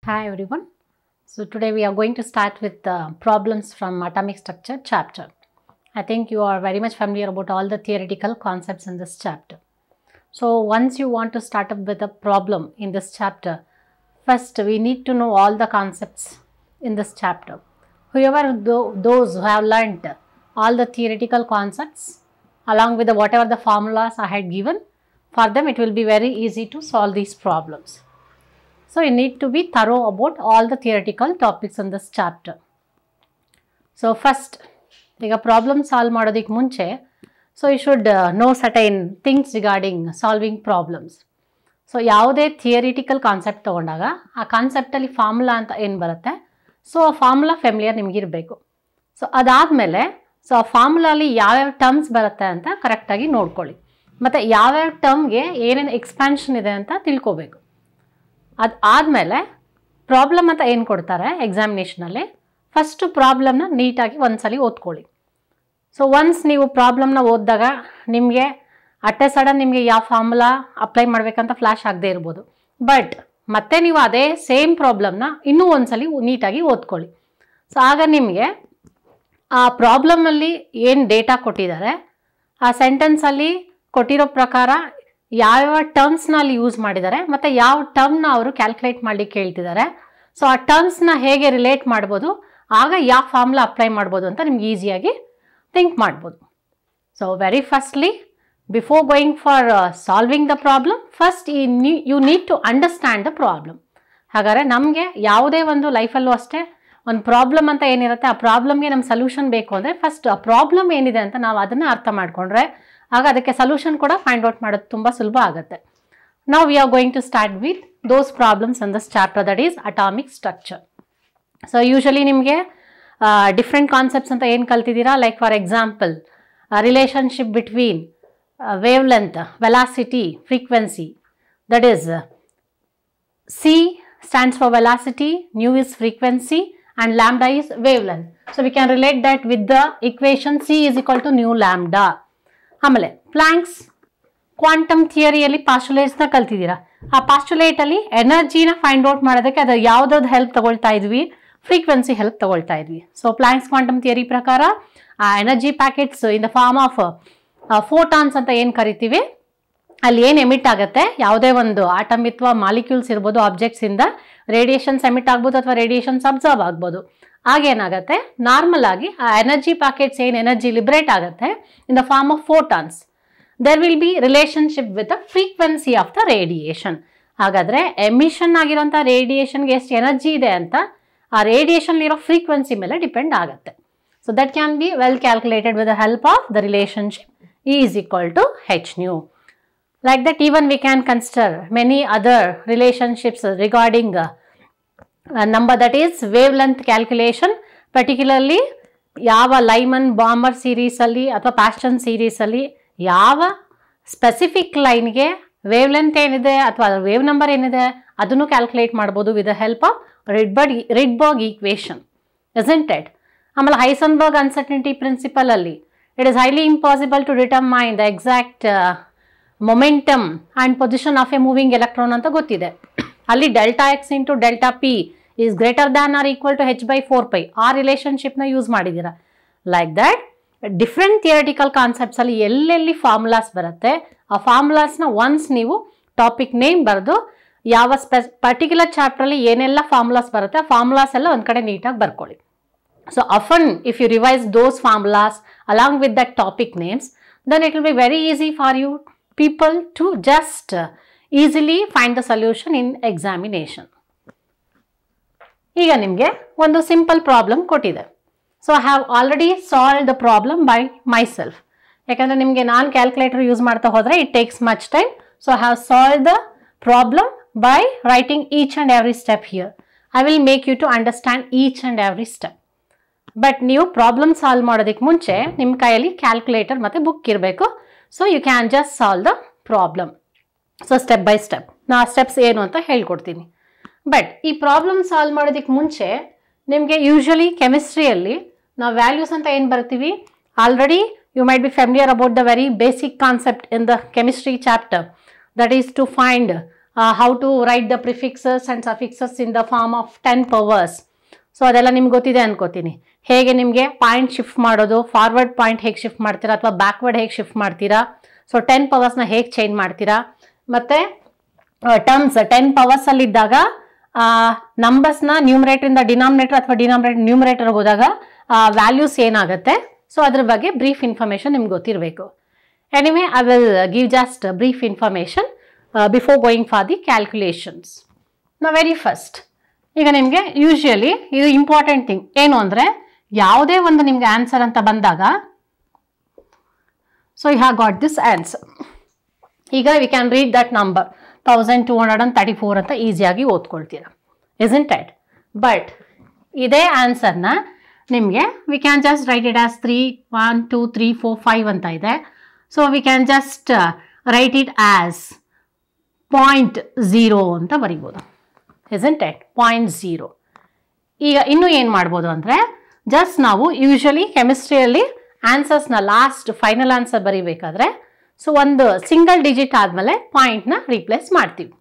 Hi everyone. So today we are going to start with the problems from atomic structure chapter. I think you are very much familiar about all the theoretical concepts in this chapter. So once you want to start up with a problem in this chapter, first we need to know all the concepts in this chapter. Whoever those who have learnt all the theoretical concepts along with whatever the formulas I had given, for them it will be very easy to solve these problems. So you need to be thorough about all the theoretical topics in this chapter. So first, ಈಗ problem solve ಮಾಡೋದಕ್ಕೆ ಮುಂಚೆ you should know certain things regarding solving problems. So ಯಾವುದೇ theoretical concept ತೊಗೊಂಡಾಗ ಆ ಕಾನ್ಸೆಪ್ಟಲ್ಲಿ formula ಅಂತ ಏನು ಬರುತ್ತೆ, so ಆ ಫಾರ್ಮುಲಾ ಫೆಮಿಲಿಯರ್ ನಿಮಗಿರಬೇಕು. ಸೊ ಅದಾದಮೇಲೆ ಆ ಫಾರ್ಮುಲಾಲಿ ಯಾವ್ಯಾವ ಟರ್ಮ್ಸ್ ಬರುತ್ತೆ ಅಂತ ಕರೆಕ್ಟಾಗಿ ನೋಡ್ಕೊಳ್ಳಿ, ಮತ್ತು ಯಾವ್ಯಾವ ಟರ್ಮ್ಗೆ ಏನೇನು ಎಕ್ಸ್ಪ್ಯಾನ್ಷನ್ ಇದೆ ಅಂತ ತಿಳ್ಕೊಬೇಕು. ಅದಾದಮೇಲೆ ಪ್ರಾಬ್ಲಮ್ ಅಂತ ಏನು ಕೊಡ್ತಾರೆ ಎಕ್ಸಾಮಿನೇಷನಲ್ಲಿ, ಫಸ್ಟು ಪ್ರಾಬ್ಲಮ್ನ ನೀಟಾಗಿ ಒಂದ್ಸಲಿ ಓದ್ಕೊಳ್ಳಿ. ಸೊ ಒನ್ಸ್ ನೀವು ಪ್ರಾಬ್ಲಮ್ನ ಓದಿದಾಗ ನಿಮಗೆ ಅಟ್ ಎ ಸಡನ್ ನಿಮಗೆ ಯಾವ ಫಾರ್ಮುಲಾ ಅಪ್ಲೈ ಮಾಡಬೇಕಂತ ಫ್ಲ್ಯಾಶ್ ಆಗದೆ ಇರ್ಬೋದು, ಬಟ್ ಮತ್ತೆ ನೀವು ಅದೇ ಸೇಮ್ ಪ್ರಾಬ್ಲಮ್ನ ಇನ್ನೂ ಒಂದ್ಸಲಿ ನೀಟಾಗಿ ಓದ್ಕೊಳ್ಳಿ. ಸೊ ಆಗ ನಿಮಗೆ ಆ ಪ್ರಾಬ್ಲಮಲ್ಲಿ ಏನು ಡೇಟಾ ಕೊಟ್ಟಿದ್ದಾರೆ, ಆ ಸೆಂಟೆನ್ಸಲ್ಲಿ ಕೊಟ್ಟಿರೋ ಪ್ರಕಾರ ಯಾವ್ಯಾವ ಟರ್ಮ್ಸ್ನ ಅಲ್ಲಿ ಯೂಸ್ ಮಾಡಿದ್ದಾರೆ ಮತ್ತು ಯಾವ ಟರ್ಮ್ನ ಅವರು ಕ್ಯಾಲ್ಕುಲೇಟ್ ಮಾಡಲಿಕ್ಕೆ ಹೇಳ್ತಿದ್ದಾರೆ, ಸೊ ಆ ಟರ್ಮ್ಸ್ನ ಹೇಗೆ ರಿಲೇಟ್ ಮಾಡ್ಬೋದು, ಆಗ ಯಾವ ಫಾರ್ಮುಲಾ ಅಪ್ಲೈ ಮಾಡ್ಬೋದು ಅಂತ ನಿಮ್ಗೆ ಈಸಿಯಾಗಿ ಥಿಂಕ್ ಮಾಡ್ಬೋದು. So very firstly before going for solving the problem, first you need to understand the problem. ಹಾಗಾದರೆ ನಮಗೆ ಯಾವುದೇ ಒಂದು ಲೈಫಲ್ಲೂ ಅಷ್ಟೇ ಒಂದು ಪ್ರಾಬ್ಲಮ್ ಅಂತ ಏನಿರುತ್ತೆ, ಆ ಪ್ರಾಬ್ಲಮ್ಗೆ ನಮ್ಮ ಸೊಲ್ಯೂಷನ್ ಬೇಕು ಅಂದರೆ ಫಸ್ಟ್ ಆ ಪ್ರಾಬ್ಲಮ್ ಏನಿದೆ ಅಂತ ನಾವು ಅದನ್ನು ಅರ್ಥ ಮಾಡಿಕೊಂಡ್ರೆ ಆಗ ಅದಕ್ಕೆ ಸೊಲ್ಯೂಷನ್ ಕೂಡ ಫೈಂಡ್ ಔಟ್ ಮಾಡೋದು ತುಂಬ ಸುಲಭ ಆಗುತ್ತೆ. Now we are going to start with those problems in this chapter, that is atomic structure. So usually ನಿಮಗೆ ಡಿಫ್ರೆಂಟ್ ಕಾನ್ಸೆಪ್ಟ್ಸ್ ಅಂತ ಏನು ಕಲ್ತಿದ್ದೀರಾ, like for example relationship between wavelength, velocity, frequency, that is C stands for velocity, nu is frequency and lambda is wavelength. So we can relate that with the equation C is equal to nu lambda. ಆಮೇಲೆ planks quantum ಥಿಯರಿಯಲ್ಲಿ ಪಾಸ್ಟುಲೇಟ್ಸ್ನ ಕಲ್ತಿದ್ದೀರಾ. ಆ ಪಾಸ್ಟುಲೇಟಲ್ಲಿ ಎನರ್ಜಿನ find out ಮಾಡೋದಕ್ಕೆ ಅದು ಯಾವುದಾದ್ರು help ತಗೊಳ್ತಾ ಇದ್ವಿ, frequency help ತಗೊಳ್ತಾ ಇದ್ವಿ. So planks quantum theory ಪ್ರಕಾರ ಆ energy packets in the form of photons ಅಂತ ಏನು ಕರಿತೀವಿ, ಅಲ್ಲಿ ಏನು ಎಮಿಟ್ ಆಗುತ್ತೆ, ಯಾವುದೇ ಒಂದು ಆಟಮ್ ಅಥವಾ ಮಾಲಿಕ್ಯೂಲ್ಸ್ ಇರ್ಬೋದು, ಆಬ್ಜೆಕ್ಟ್ಸಿಂದ ರೇಡಿಯೇಷನ್ಸ್ ಎಮಿಟ್ ಆಗ್ಬೋದು ಅಥವಾ ರೇಡಿಯೇಷನ್ಸ್ ಅಬ್ಸರ್ವ್ ಆಗ್ಬೋದು. ಆಗೇನಾಗುತ್ತೆ, ನಾರ್ಮಲ್ ಆಗಿ ಆ ಎನರ್ಜಿ ಪ್ಯಾಕೆಟ್ಸ್ ಏನು ಎನರ್ಜಿ ಲಿಬರೇಟ್ ಆಗುತ್ತೆ in the form of photons, there will be relationship with the frequency of the radiation. ಹಾಗಾದರೆ ಎಮಿಷನ್ ಆಗಿರೋಂಥ ರೇಡಿಯೇಷನ್ಗೆ ಎಷ್ಟು ಎನರ್ಜಿ ಇದೆ ಅಂತ ಆ ರೇಡಿಯೇಷನ್ ಇರೋ ಫ್ರೀಕ್ವೆನ್ಸಿ ಮೇಲೆ ಡಿಪೆಂಡ್ ಆಗುತ್ತೆ. So that can be well calculated with the help of the relationship E is equal to h nu. Like that, even we can consider many other relationships regarding a number, that is wavelength calculation. Particularly ಯಾವ Lyman bomber ಸೀರೀಸಲ್ಲಿ ಅಥವಾ ಪ್ಯಾಸ್ಟನ್ ಸೀರೀಸಲ್ಲಿ ಯಾವ specific ಲೈನ್ಗೆ wave length ಏನಿದೆ ಅಥವಾ wave number ಏನಿದೆ ಅದನ್ನು calculate ಮಾಡ್ಬೋದು with the help of Rydberg equation, isn't it? ಆಮೇಲೆ ಹೈಸನ್ಬರ್ಗ್ ಅನ್ಸರ್ಟನಿಟಿ ಪ್ರಿನ್ಸಿಪಲ್ ಅಲ್ಲಿ it is highly impossible to determine the exact momentum and position of a moving electron ಅಂತ ಗೊತ್ತಿದೆ. ಅಲ್ಲಿ delta X into delta P is greater than or equal to h/4π, ಆ ರಿಲೇಷನ್ಶಿಪ್ನ use ಮಾಡಿದ್ದೀರಾ. Like that different theoretical ಕಾನ್ಸೆಪ್ಟ್ಸಲ್ಲಿ ಎಲ್ಲೆಲ್ಲಿ formulas ಬರುತ್ತೆ ಆ ಫಾರ್ಮುಲಾಸ್ನ ಒನ್ಸ್ ನೀವು ಟಾಪಿಕ್ ನೇಮ್ ಬರೆದು ಯಾವ ಪರ್ಟಿಕ್ಯುಲರ್ ಚಾಪ್ಟ್ರಲ್ಲಿ ಏನೆಲ್ಲ ಫಾರ್ಮುಲಾಸ್ ಬರುತ್ತೆ ಆ ಫಾರ್ಮುಲಾಸ್ ಎಲ್ಲ ಒಂದು ಕಡೆ ನೀಟಾಗಿ ಬರ್ಕೊಳ್ಳಿ. So often if you revise those formulas along with that topic names, then it will be very easy for you people to just easily find the solution in examination. ಈಗ ನಿಮಗೆ ಒಂದು ಸಿಂಪಲ್ ಪ್ರಾಬ್ಲಮ್ ಕೊಟ್ಟಿದೆ. So I have already solve the problem by myself. ಯಾಕಂದರೆ ನಿಮಗೆ ನಾನು calculator use ಮಾಡ್ತಾ ಹೋದರೆ it takes much time. So I have solve the problem by writing each and every step here. I will make you to understand each and every step. But ನೀವು problem solve ಮಾಡೋದಕ್ಕೆ ಮುಂಚೆ ನಿಮ್ಮ ಕೈಯಲ್ಲಿ calculator ಮತ್ತು book ಇರಬೇಕು. So you can just solve the problem. So step by step ನಾ steps ಏನು ಅಂತ ಹೇಳ್ಕೊಡ್ತೀನಿ. ಬಟ್ ಈ ಪ್ರಾಬ್ಲಮ್ ಸಾಲ್ವ್ ಮಾಡೋದಕ್ಕೆ ಮುಂಚೆ ನಿಮಗೆ ಯೂಶ್ವಲಿ ಕೆಮಿಸ್ಟ್ರಿಯಲ್ಲಿ ನಾವು ವ್ಯಾಲ್ಯೂಸ್ ಅಂತ ಏನು ಬರ್ತೀವಿ, already you might be familiar about the very basic concept in the chemistry chapter, that is to find how to write the prefixes and suffixes in the form of 10 powers. So ಅದೆಲ್ಲ ನಿಮ್ಗೆ ಗೊತ್ತಿದೆ ಅನ್ಕೋತೀನಿ. ಹೇಗೆ ನಿಮಗೆ point shift ಮಾಡೋದು, forward point ಹೇಗೆ shift ಮಾಡ್ತೀರಾ ಅಥವಾ ಬ್ಯಾಕ್ವರ್ಡ್ ಹೇಗೆ ಶಿಫ್ಟ್ ಮಾಡ್ತೀರಾ, ಸೊ 10 ಪವರ್ಸ್ನ ಹೇಗೆ ಚೇಂಜ್ ಮಾಡ್ತೀರಾ, ಮತ್ತು ಟರ್ಮ್ಸ್ 10 ಪವರ್ಸಲ್ಲಿದ್ದಾಗ ನಂಬರ್ಸ್ನ ನ್ಯೂಮರೇಟರಿಂದ ಡಿನಾಮಿನೇಟರ್ ಅಥವಾ ಡಿನಾಮಿನೇಟರ್ ನ್ಯೂಮರೇಟರ್ಗೆ ಹೋದಾಗ ವ್ಯಾಲ್ಯೂಸ್ ಏನಾಗುತ್ತೆ, ಸೊ ಅದ್ರ ಬಗ್ಗೆ ಬ್ರೀಫ್ ಇನ್ಫಾರ್ಮೇಷನ್ ನಿಮ್ಗೆ ಗೊತ್ತಿರಬೇಕು. Anyway I will give just brief information before going for the calculations. ನಾ ವೆರಿ ಫಸ್ಟ್ ಈಗ ನಿಮಗೆ ಯೂಶುವಲಿ ಇದು ಇಂಪಾರ್ಟೆಂಟ್ ಥಿಂಗ್ ಏನು ಅಂದರೆ, ಯಾವುದೇ ಒಂದು ನಿಮಗೆ ಆನ್ಸರ್ ಅಂತ ಬಂದಾಗ, so you have got this answer. ಈಗ we can read that number 1234 ಅಂತ ಈಸಿಯಾಗಿ ಓದ್ಕೊಳ್ತೀರ, ಇಸ್ಂಟ್ ಇಟ್? ಬಟ್ ಇದೇ ಆನ್ಸರ್ನ ನಿಮಗೆ we can just right it as 3 1 2 3 4 5 ಅಂತ ಇದೆ. So we can just right it as 0.0 ಅಂತ ಬರಿಬೋದು, ಇಸ್ಂಟ್ ಇಟ್? 0.0. ಈಗ ಇನ್ನೂ ಏನು ಮಾಡ್ಬೋದು ಅಂದರೆ, ಜಸ್ಟ್ ನಾವು ಯೂಶಲಿ ಕೆಮಿಸ್ಟ್ರಿಯಲ್ಲಿ ಆನ್ಸರ್ಸ್ನ ಲಾಸ್ಟ್ ಫೈನಲ್ ಆನ್ಸರ್ ಬರೀಬೇಕಾದ್ರೆ ಸೊ ಒಂದು ಸಿಂಗಲ್ ಡಿಜಿಟ್ ಆದಮೇಲೆ ಪಾಯಿಂಟ್ನ ರೀಪ್ಲೇಸ್ ಮಾಡ್ತೀವಿ.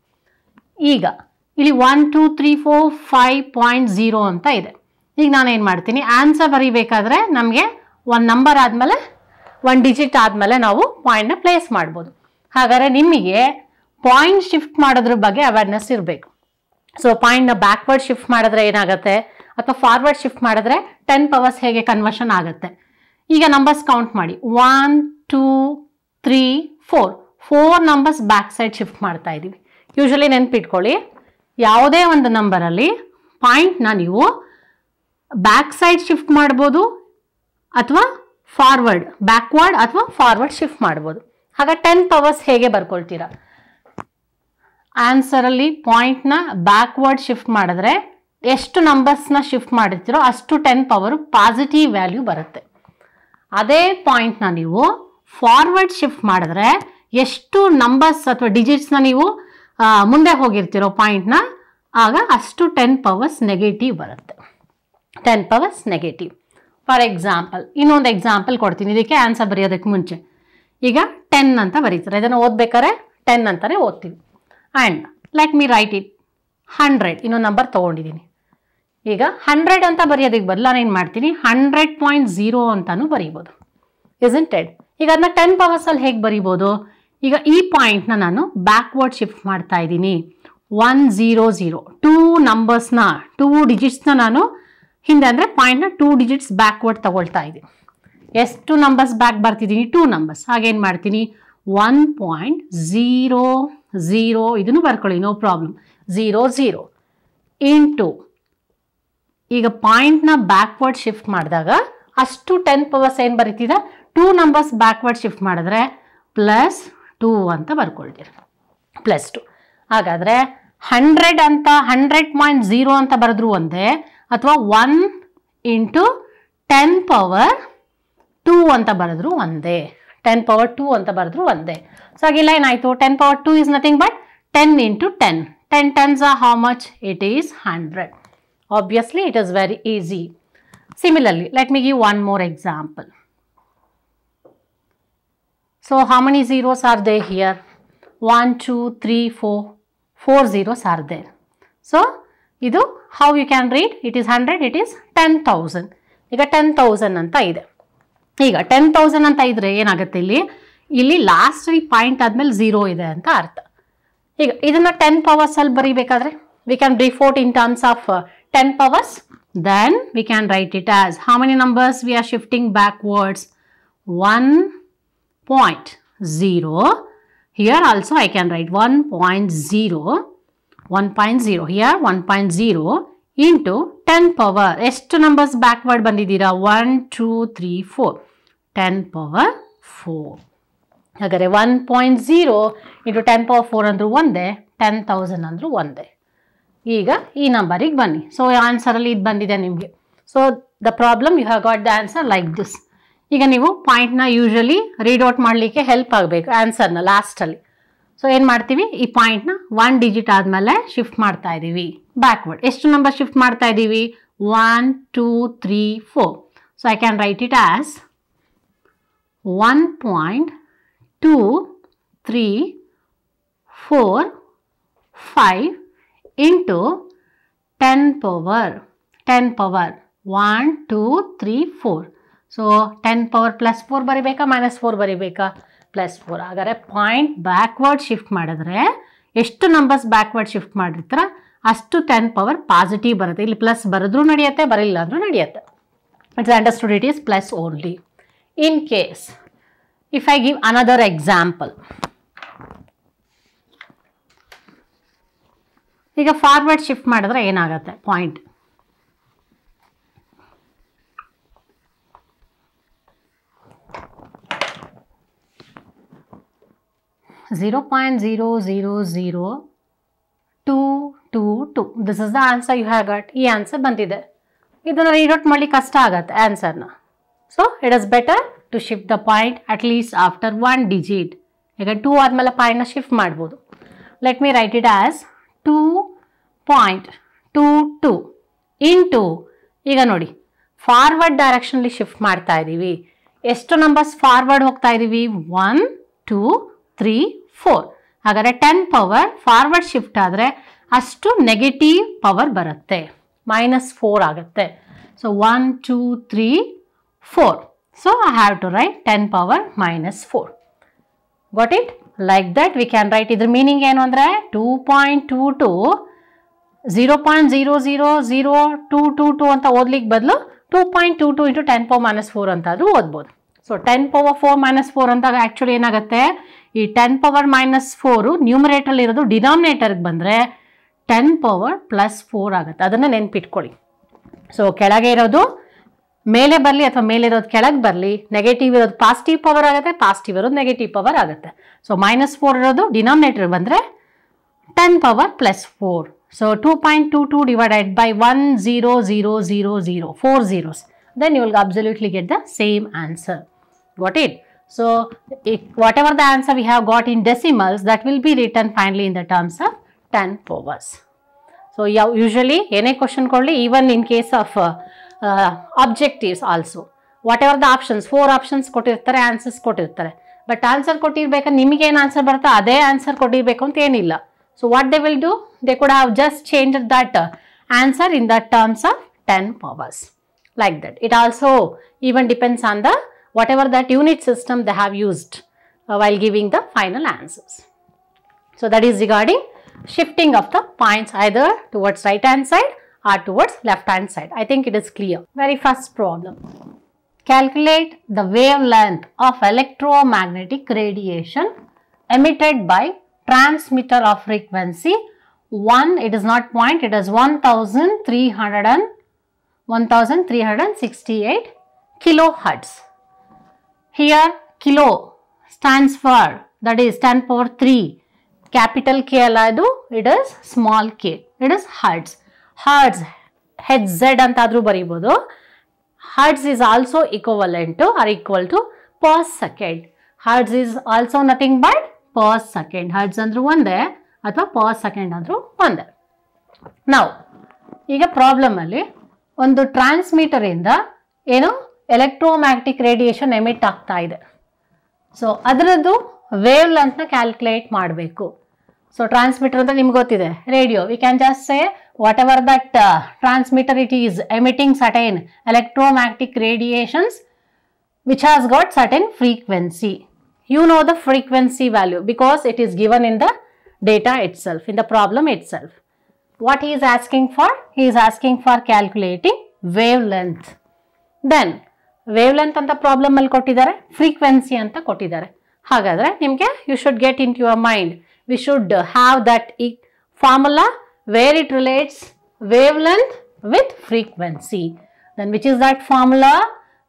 ಈಗ ಇಲ್ಲಿ 1 2 3 4 5.0 ಅಂತ ಇದೆ. ಈಗ ನಾನೇನು ಮಾಡ್ತೀನಿ, ಆನ್ಸರ್ ಬರೀಬೇಕಾದ್ರೆ ನಮಗೆ ಒಂದು ನಂಬರ್ ಆದಮೇಲೆ ಒಂದು ಡಿಜಿಟ್ ಆದಮೇಲೆ ನಾವು ಪಾಯಿಂಟ್ನ ಪ್ಲೇಸ್ ಮಾಡ್ಬೋದು. ಹಾಗಾದರೆ ನಿಮಗೆ ಪಾಯಿಂಟ್ ಶಿಫ್ಟ್ ಮಾಡೋದ್ರ ಬಗ್ಗೆ ಅವೇರ್ನೆಸ್ ಇರಬೇಕು. ಸೊ ಪಾಯಿಂಟ್ನ ಬ್ಯಾಕ್ವರ್ಡ್ ಶಿಫ್ಟ್ ಮಾಡಿದ್ರೆ ಏನಾಗುತ್ತೆ ಅಥವಾ ಫಾರ್ವರ್ಡ್ ಶಿಫ್ಟ್ ಮಾಡಿದ್ರೆ 10 ಪವರ್ಸ್ ಹೇಗೆ ಕನ್ವರ್ಷನ್ ಆಗುತ್ತೆ. ಈಗ ನಂಬರ್ಸ್ ಕೌಂಟ್ ಮಾಡಿ, 1 2 3 4 ನಂಬರ್ಸ್ ಬ್ಯಾಕ್ ಸೈಡ್ ಶಿಫ್ಟ್ ಮಾಡ್ತಾ ಇದ್ದೀವಿ. ಯೂಶಲಿ ನೆನ್ಪಿಟ್ಕೊಳ್ಳಿ, ಯಾವುದೇ ಒಂದು ನಂಬರಲ್ಲಿ ಪಾಯಿಂಟ್ನ ನೀವು ಬ್ಯಾಕ್ ಸೈಡ್ ಶಿಫ್ಟ್ ಮಾಡ್ಬೋದು ಅಥವಾ ಫಾರ್ವರ್ಡ್, ಬ್ಯಾಕ್ವರ್ಡ್ ಅಥವಾ ಫಾರ್ವರ್ಡ್ ಶಿಫ್ಟ್ ಮಾಡ್ಬೋದು. ಹಾಗೆ 10 ಪವರ್ಸ್ ಹೇಗೆ ಬರ್ಕೊಳ್ತೀರಾ? ಆನ್ಸರಲ್ಲಿ ಪಾಯಿಂಟ್ನ ಬ್ಯಾಕ್ವರ್ಡ್ ಶಿಫ್ಟ್ ಮಾಡಿದ್ರೆ ಎಷ್ಟು ನಂಬರ್ಸ್ನ ಶಿಫ್ಟ್ ಮಾಡಿರ್ತೀರೋ ಅಷ್ಟು 10 ಪವರ್ ಪಾಸಿಟಿವ್ ವ್ಯಾಲ್ಯೂ ಬರುತ್ತೆ. ಅದೇ ಪಾಯಿಂಟ್ನ ನೀವು ಫಾರ್ವರ್ಡ್ ಶಿಫ್ಟ್ ಮಾಡಿದ್ರೆ ಎಷ್ಟು ನಂಬರ್ಸ್ ಅಥವಾ ಡಿಜಿಟ್ಸ್ನ ನೀವು ಮುಂದೆ ಹೋಗಿರ್ತೀರೋ ಪಾಯಿಂಟ್ನ, ಆಗ ಅಷ್ಟು 10 ಪವರ್ಸ್ ನೆಗೆಟಿವ್ ಬರುತ್ತೆ. 10 ಪವರ್ಸ್ ನೆಗೆಟಿವ್. ಫಾರ್ ಎಕ್ಸಾಂಪಲ್ ಇನ್ನೊಂದು ಎಕ್ಸಾಂಪಲ್ ಕೊಡ್ತೀನಿ ಇದಕ್ಕೆ ಆನ್ಸರ್ ಬರೆಯೋದಕ್ಕೆ ಮುಂಚೆ. ಈಗ 10 ಅಂತ ಬರೀತಾರೆ, ಇದನ್ನು ಓದ್ಬೇಕಾದ್ರೆ 10 ಅಂತಲೇ ಓದ್ತೀವಿ. And let me right it 100. ಇನ್ನೊಂದು ನಂಬರ್ ತೊಗೊಂಡಿದ್ದೀನಿ. ಈಗ 100 ಅಂತ ಬರೆಯೋದಕ್ಕೆ ಬದಲು ನಾನು ಏನು ಮಾಡ್ತೀನಿ, 100.0 ಅಂತಲೂ ಬರೀಬೋದು, ಇಸ್ಂಟ್ ಇಟ್? ಈಗ ಅದನ್ನ 10 ಪವರ್ಸಲ್ಲಿ ಹೇಗೆ ಬರೀಬೋದು? ಈಗ ಈ ಪಾಯಿಂಟ್ನ ನಾನು ಬ್ಯಾಕ್ವರ್ಡ್ ಶಿಫ್ಟ್ ಮಾಡ್ತಾ ಇದ್ದೀನಿ. 100 2 ನಂಬರ್ಸ್ನ 2 ಡಿಜಿಟ್ಸ್ನ ನಾನು ಹಿಂದೆ ಅಂದರೆ ಪಾಯಿಂಟ್ನ 2 ಡಿಜಿಟ್ಸ್ ಬ್ಯಾಕ್ವರ್ಡ್ ತಗೊಳ್ತಾ ಇದ್ದೀನಿ. ಎಷ್ಟು ನಂಬರ್ಸ್ ಬ್ಯಾಕ್ ಬರ್ತಿದ್ದೀನಿ? 2 ನಂಬರ್ಸ್. ಹಾಗೇನು ಮಾಡ್ತೀನಿ, 1.00 ಇದನ್ನು ಬರ್ಕೊಳ್ಳಿ, ನೋ ಪ್ರಾಬ್ಲಮ್. 00 ಇಂಟು ಈಗ ಪಾಯಿಂಟ್ನ ಬ್ಯಾಕ್ವರ್ಡ್ ಶಿಫ್ಟ್ ಮಾಡಿದಾಗ ಅಷ್ಟು 10 ಪವರ್ಸ್ ಏನು ಬರೀತಿದೆ, 2 ನಂಬರ್ಸ್ ಬ್ಯಾಕ್ವರ್ಡ್ ಶಿಫ್ಟ್ ಮಾಡಿದ್ರೆ +2 ಅಂತ ಬರ್ಕೊಳ್ತೀರ, +2. ಹಾಗಾದರೆ 100 ಅಂತ 100.0 ಅಂತ ಬರೆದ್ರು ಒಂದೇ, ಅಥವಾ 1 ಇಂಟು 10 ಪವರ್ 2 ಅಂತ ಬರೆದ್ರು ಒಂದೇ, 10 ಪವರ್ 2 ಅಂತ ಬರೆದ್ರು ಒಂದೇ. ಸೊ ಹಾಗೆಲ್ಲ ಏನಾಯಿತು, 10 power 2 is nothing but 10 into 10. 10 tens are how much? It is 100. Obviously, it is very easy. Similarly, let me give one more example. So, how many zeros are there here? 1, 2, 3, 4. 4 zeros are there. So, idu how you can read? It is 100, it is 10,000. ಈಗ 10,000 ಅಂತ ಇದೆ. ಈಗ 10,000 ಅಂತ ಇದ್ರೆ ಏನಾಗುತ್ತೆ, ಇಲ್ಲಿ last point ಆದ್ಮೇಲೆ 0 ಇದೆ ಅಂತ ಅರ್ಥ. ಈಗ ಇದನ್ನ 10 ಪವರ್ಸ್ ಅಲ್ಲಿ ಬರೀಬೇಕಾದ್ರೆ we can report in terms of 10 powers. Then we can write it as how many numbers we are shifting backwards? 1.0. Here also I can write 1.0. 1.0 here 1.0 into 10 power. ಎಷ್ಟು numbers backward ಬಂದಿದ್ದೀರಾ? 1, 2, 3, 4. 10 power 4. ಹಾಗಾದರೆ 1.0 into 10 power 4 ಅಂದರೂ ಒಂದೇ, 10,000 ಅಂದರೂ ಒಂದೇ. ಈಗ ಈ ನಂಬರಿಗೆ ಬನ್ನಿ. ಸೊ ಆನ್ಸರಲ್ಲಿ ಇದು ಬಂದಿದೆ ನಿಮಗೆ. So the problem you have got the answer like this. ಈಗ ನೀವು ಪಾಯಿಂಟ್ನ ಯೂಶಲಿ ರೀಡ್ ಔಟ್ ಮಾಡಲಿಕ್ಕೆ ಹೆಲ್ಪ್ ಆಗಬೇಕು ಆನ್ಸರ್ನ ಲಾಸ್ಟಲ್ಲಿ. ಸೊ ಏನು ಮಾಡ್ತೀವಿ, ಈ ಪಾಯಿಂಟ್ನ 1 ಡಿಜಿಟ್ ಆದಮೇಲೆ ಶಿಫ್ಟ್ ಮಾಡ್ತಾ ಇದ್ದೀವಿ ಬ್ಯಾಕ್ವರ್ಡ್. ಎಷ್ಟು ನಂಬರ್ ಶಿಫ್ಟ್ ಮಾಡ್ತಾ ಇದ್ದೀವಿ? 1, 2, 3, 4. So I can write it as 1.2, 3, 4, 5 into 10 power 1 2 3 4. So 10 power plus 4 ಬರಿಬೇಕಾ ಮೈನಸ್ 4 ಬರಿಬೇಕಾ? ಪ್ಲಸ್ 4. ಹಾಗಾದರೆ ಪಾಯಿಂಟ್ ಬ್ಯಾಕ್ವರ್ಡ್ ಶಿಫ್ಟ್ ಮಾಡಿದ್ರೆ ಎಷ್ಟು ನಂಬರ್ಸ್ ಬ್ಯಾಕ್ವರ್ಡ್ ಶಿಫ್ಟ್ ಮಾಡಿರ್ತಾರ ಅಷ್ಟು 10 ಪವರ್ ಪಾಸಿಟಿವ್ ಬರುತ್ತೆ. ಇಲ್ಲಿ ಪ್ಲಸ್ ಬರೆದ್ರೂ ನಡೆಯುತ್ತೆ, ಬರಲಿಲ್ಲ ಅಂದ್ರೂ ನಡೆಯುತ್ತೆ. It's understood it is plus only. In case if I give another example, ಈಗ ಫಾರ್ವರ್ಡ್ ಶಿಫ್ಟ್ ಮಾಡಿದ್ರೆ ಏನಾಗುತ್ತೆ point? (0.0002222). This is the answer you have got. ಈ ಆನ್ಸರ್ ಬಂದಿದೆ. ಇದನ್ನು ರೀಡೌಟ್ ಮಾಡಲಿಕ್ಕೆ ಕಷ್ಟ ಆಗುತ್ತೆ ಆನ್ಸರ್ನ. So it is better to shift the point at least after 1 digit. ಈಗ 2 ಆದಮೇಲೆ ಪಾಯಿಂಟ್ನ ಶಿಫ್ಟ್ ಮಾಡ್ಬೋದು. Let me write it as 2.22 into, ಈಗ ನೋಡಿ ಫಾರ್ವರ್ಡ್ ಡೈರೆಕ್ಷನ್ಲಿ ಶಿಫ್ಟ್ ಮಾಡ್ತಾ ಇದ್ದೀವಿ. ಎಷ್ಟು ನಂಬರ್ಸ್ ಫಾರ್ವರ್ಡ್ ಹೋಗ್ತಾ ಇದ್ದೀವಿ? 1 2 3 4. ಹಾಗಾದರೆ 10 ಪವರ್ ಫಾರ್ವರ್ಡ್ ಶಿಫ್ಟ್ ಆದರೆ ಅಷ್ಟು ನೆಗೆಟಿವ್ ಪವರ್ ಬರುತ್ತೆ, -4 ಆಗುತ್ತೆ. So 1 2 3 4. So I have to write 10 power -4. Got it? Like that we can write. ಇದ್ರ ಮೀನಿಂಗ್ ಏನು ಅಂದರೆ 2.22 0.0002222 ಅಂತ ಓದ್ಲಿಕ್ಕೆ ಬದಲು 2.22 ಇಂಟು 10 ಪವರ್ -4 ಅಂತಾದರೂ ಓದ್ಬೋದು. ಸೊ 10 ಪವರ್ 4 -4 ಅಂದಾಗ ಆ್ಯಕ್ಚುಲಿ ಏನಾಗುತ್ತೆ, ಈ 10 ಪವರ್ -4 ನ್ಯೂಮರೇಟರ್ ಇರೋದು ಡಿನಾಮಿನೇಟರ್ಗೆ ಬಂದರೆ 10 ಪವರ್ +4 ಆಗುತ್ತೆ. ಅದನ್ನು ನೆನ್ಪಿಟ್ಕೊಳ್ಳಿ. ಸೊ ಕೆಳಗೆ ಇರೋದು ಮೇಲೆ ಬರಲಿ ಅಥವಾ ಮೇಲಿರೋದು ಕೆಳಗೆ ಬರಲಿ, ನೆಗೆಟಿವ್ ಇರೋದು ಪಾಸಿಟಿವ್ ಪವರ್ ಆಗುತ್ತೆ, ಪಾಸಿಟಿವ್ ಇರೋದು ನೆಗೆಟಿವ್ ಪವರ್ ಆಗುತ್ತೆ. ಸೊ -4 ಇರೋದು ಡಿನಾಮಿನೇಟರ್ ಬಂದರೆ 10 power +4. So 2.22 divided by 10000, 4 zeros. Then you will absolutely get the same answer. Got it? So whatever the answer we have got in decimals, that will be written finally in the terms of 10 powers. So usually any question kodli, even in case of objectives also, whatever the options, 4 options ಕೊಟ್ಟಿರ್ತಾರೆ, answers ಕೊಟ್ಟಿರ್ತಾರೆ. But answer ಕೊಟ್ಟಿರ್ಬೇಕು, ನಿಮಗೇನು answer ಬರುತ್ತೋ ಅದೇ answer ಕೊಟ್ಟಿರಬೇಕು ಅಂತ ಏನಿಲ್ಲ. So what they will do, they could have just change that answer in the terms of 10 powers. Like that. It also even depends on the whatever that unit system they have used while giving the final answers. So that is regarding shifting of the points either towards right hand side or towards left hand side. I think it is clear. Very first problem. Calculate the wavelength of electromagnetic radiation emitted by transmitter of frequency 1. It is not point, it is 1368 kilohertz. Here kilo stands for, that is 10 power 3. Capital K aladu, it is small k. It is hertz. Hertz, HZ antadru baribodu. Hertz is also equivalent to or equal to per second. Hertz is also nothing but per second. Hertz andru onde athwa per second andru onde. Now, ಈಗ problem ಅಲ್ಲಿ ಒಂದು transmitter ಇಂದ ಏನು electromagnetic radiation emit ಆಗ್ತಾ ಇದೆ. So ಅದರದ್ದು wave ಲೆಂತ್ನ calculate ಮಾಡಬೇಕು. So transmitter ಅಂತ ನಿಮ್ಗೆ ಗೊತ್ತಿದೆ, radio. We can just say what ever that transmitter it is emitting certain electromagnetic radiations which has got certain frequency. You know the frequency value because it is given in the data itself, in the problem itself. What he is asking for? He is asking for calculating wavelength. Then wavelength anta problem alli kottidare, frequency anta kottidare. Hagadre nimge you should get into your mind, we should have that formula where it relates wavelength with frequency. Then which is that formula?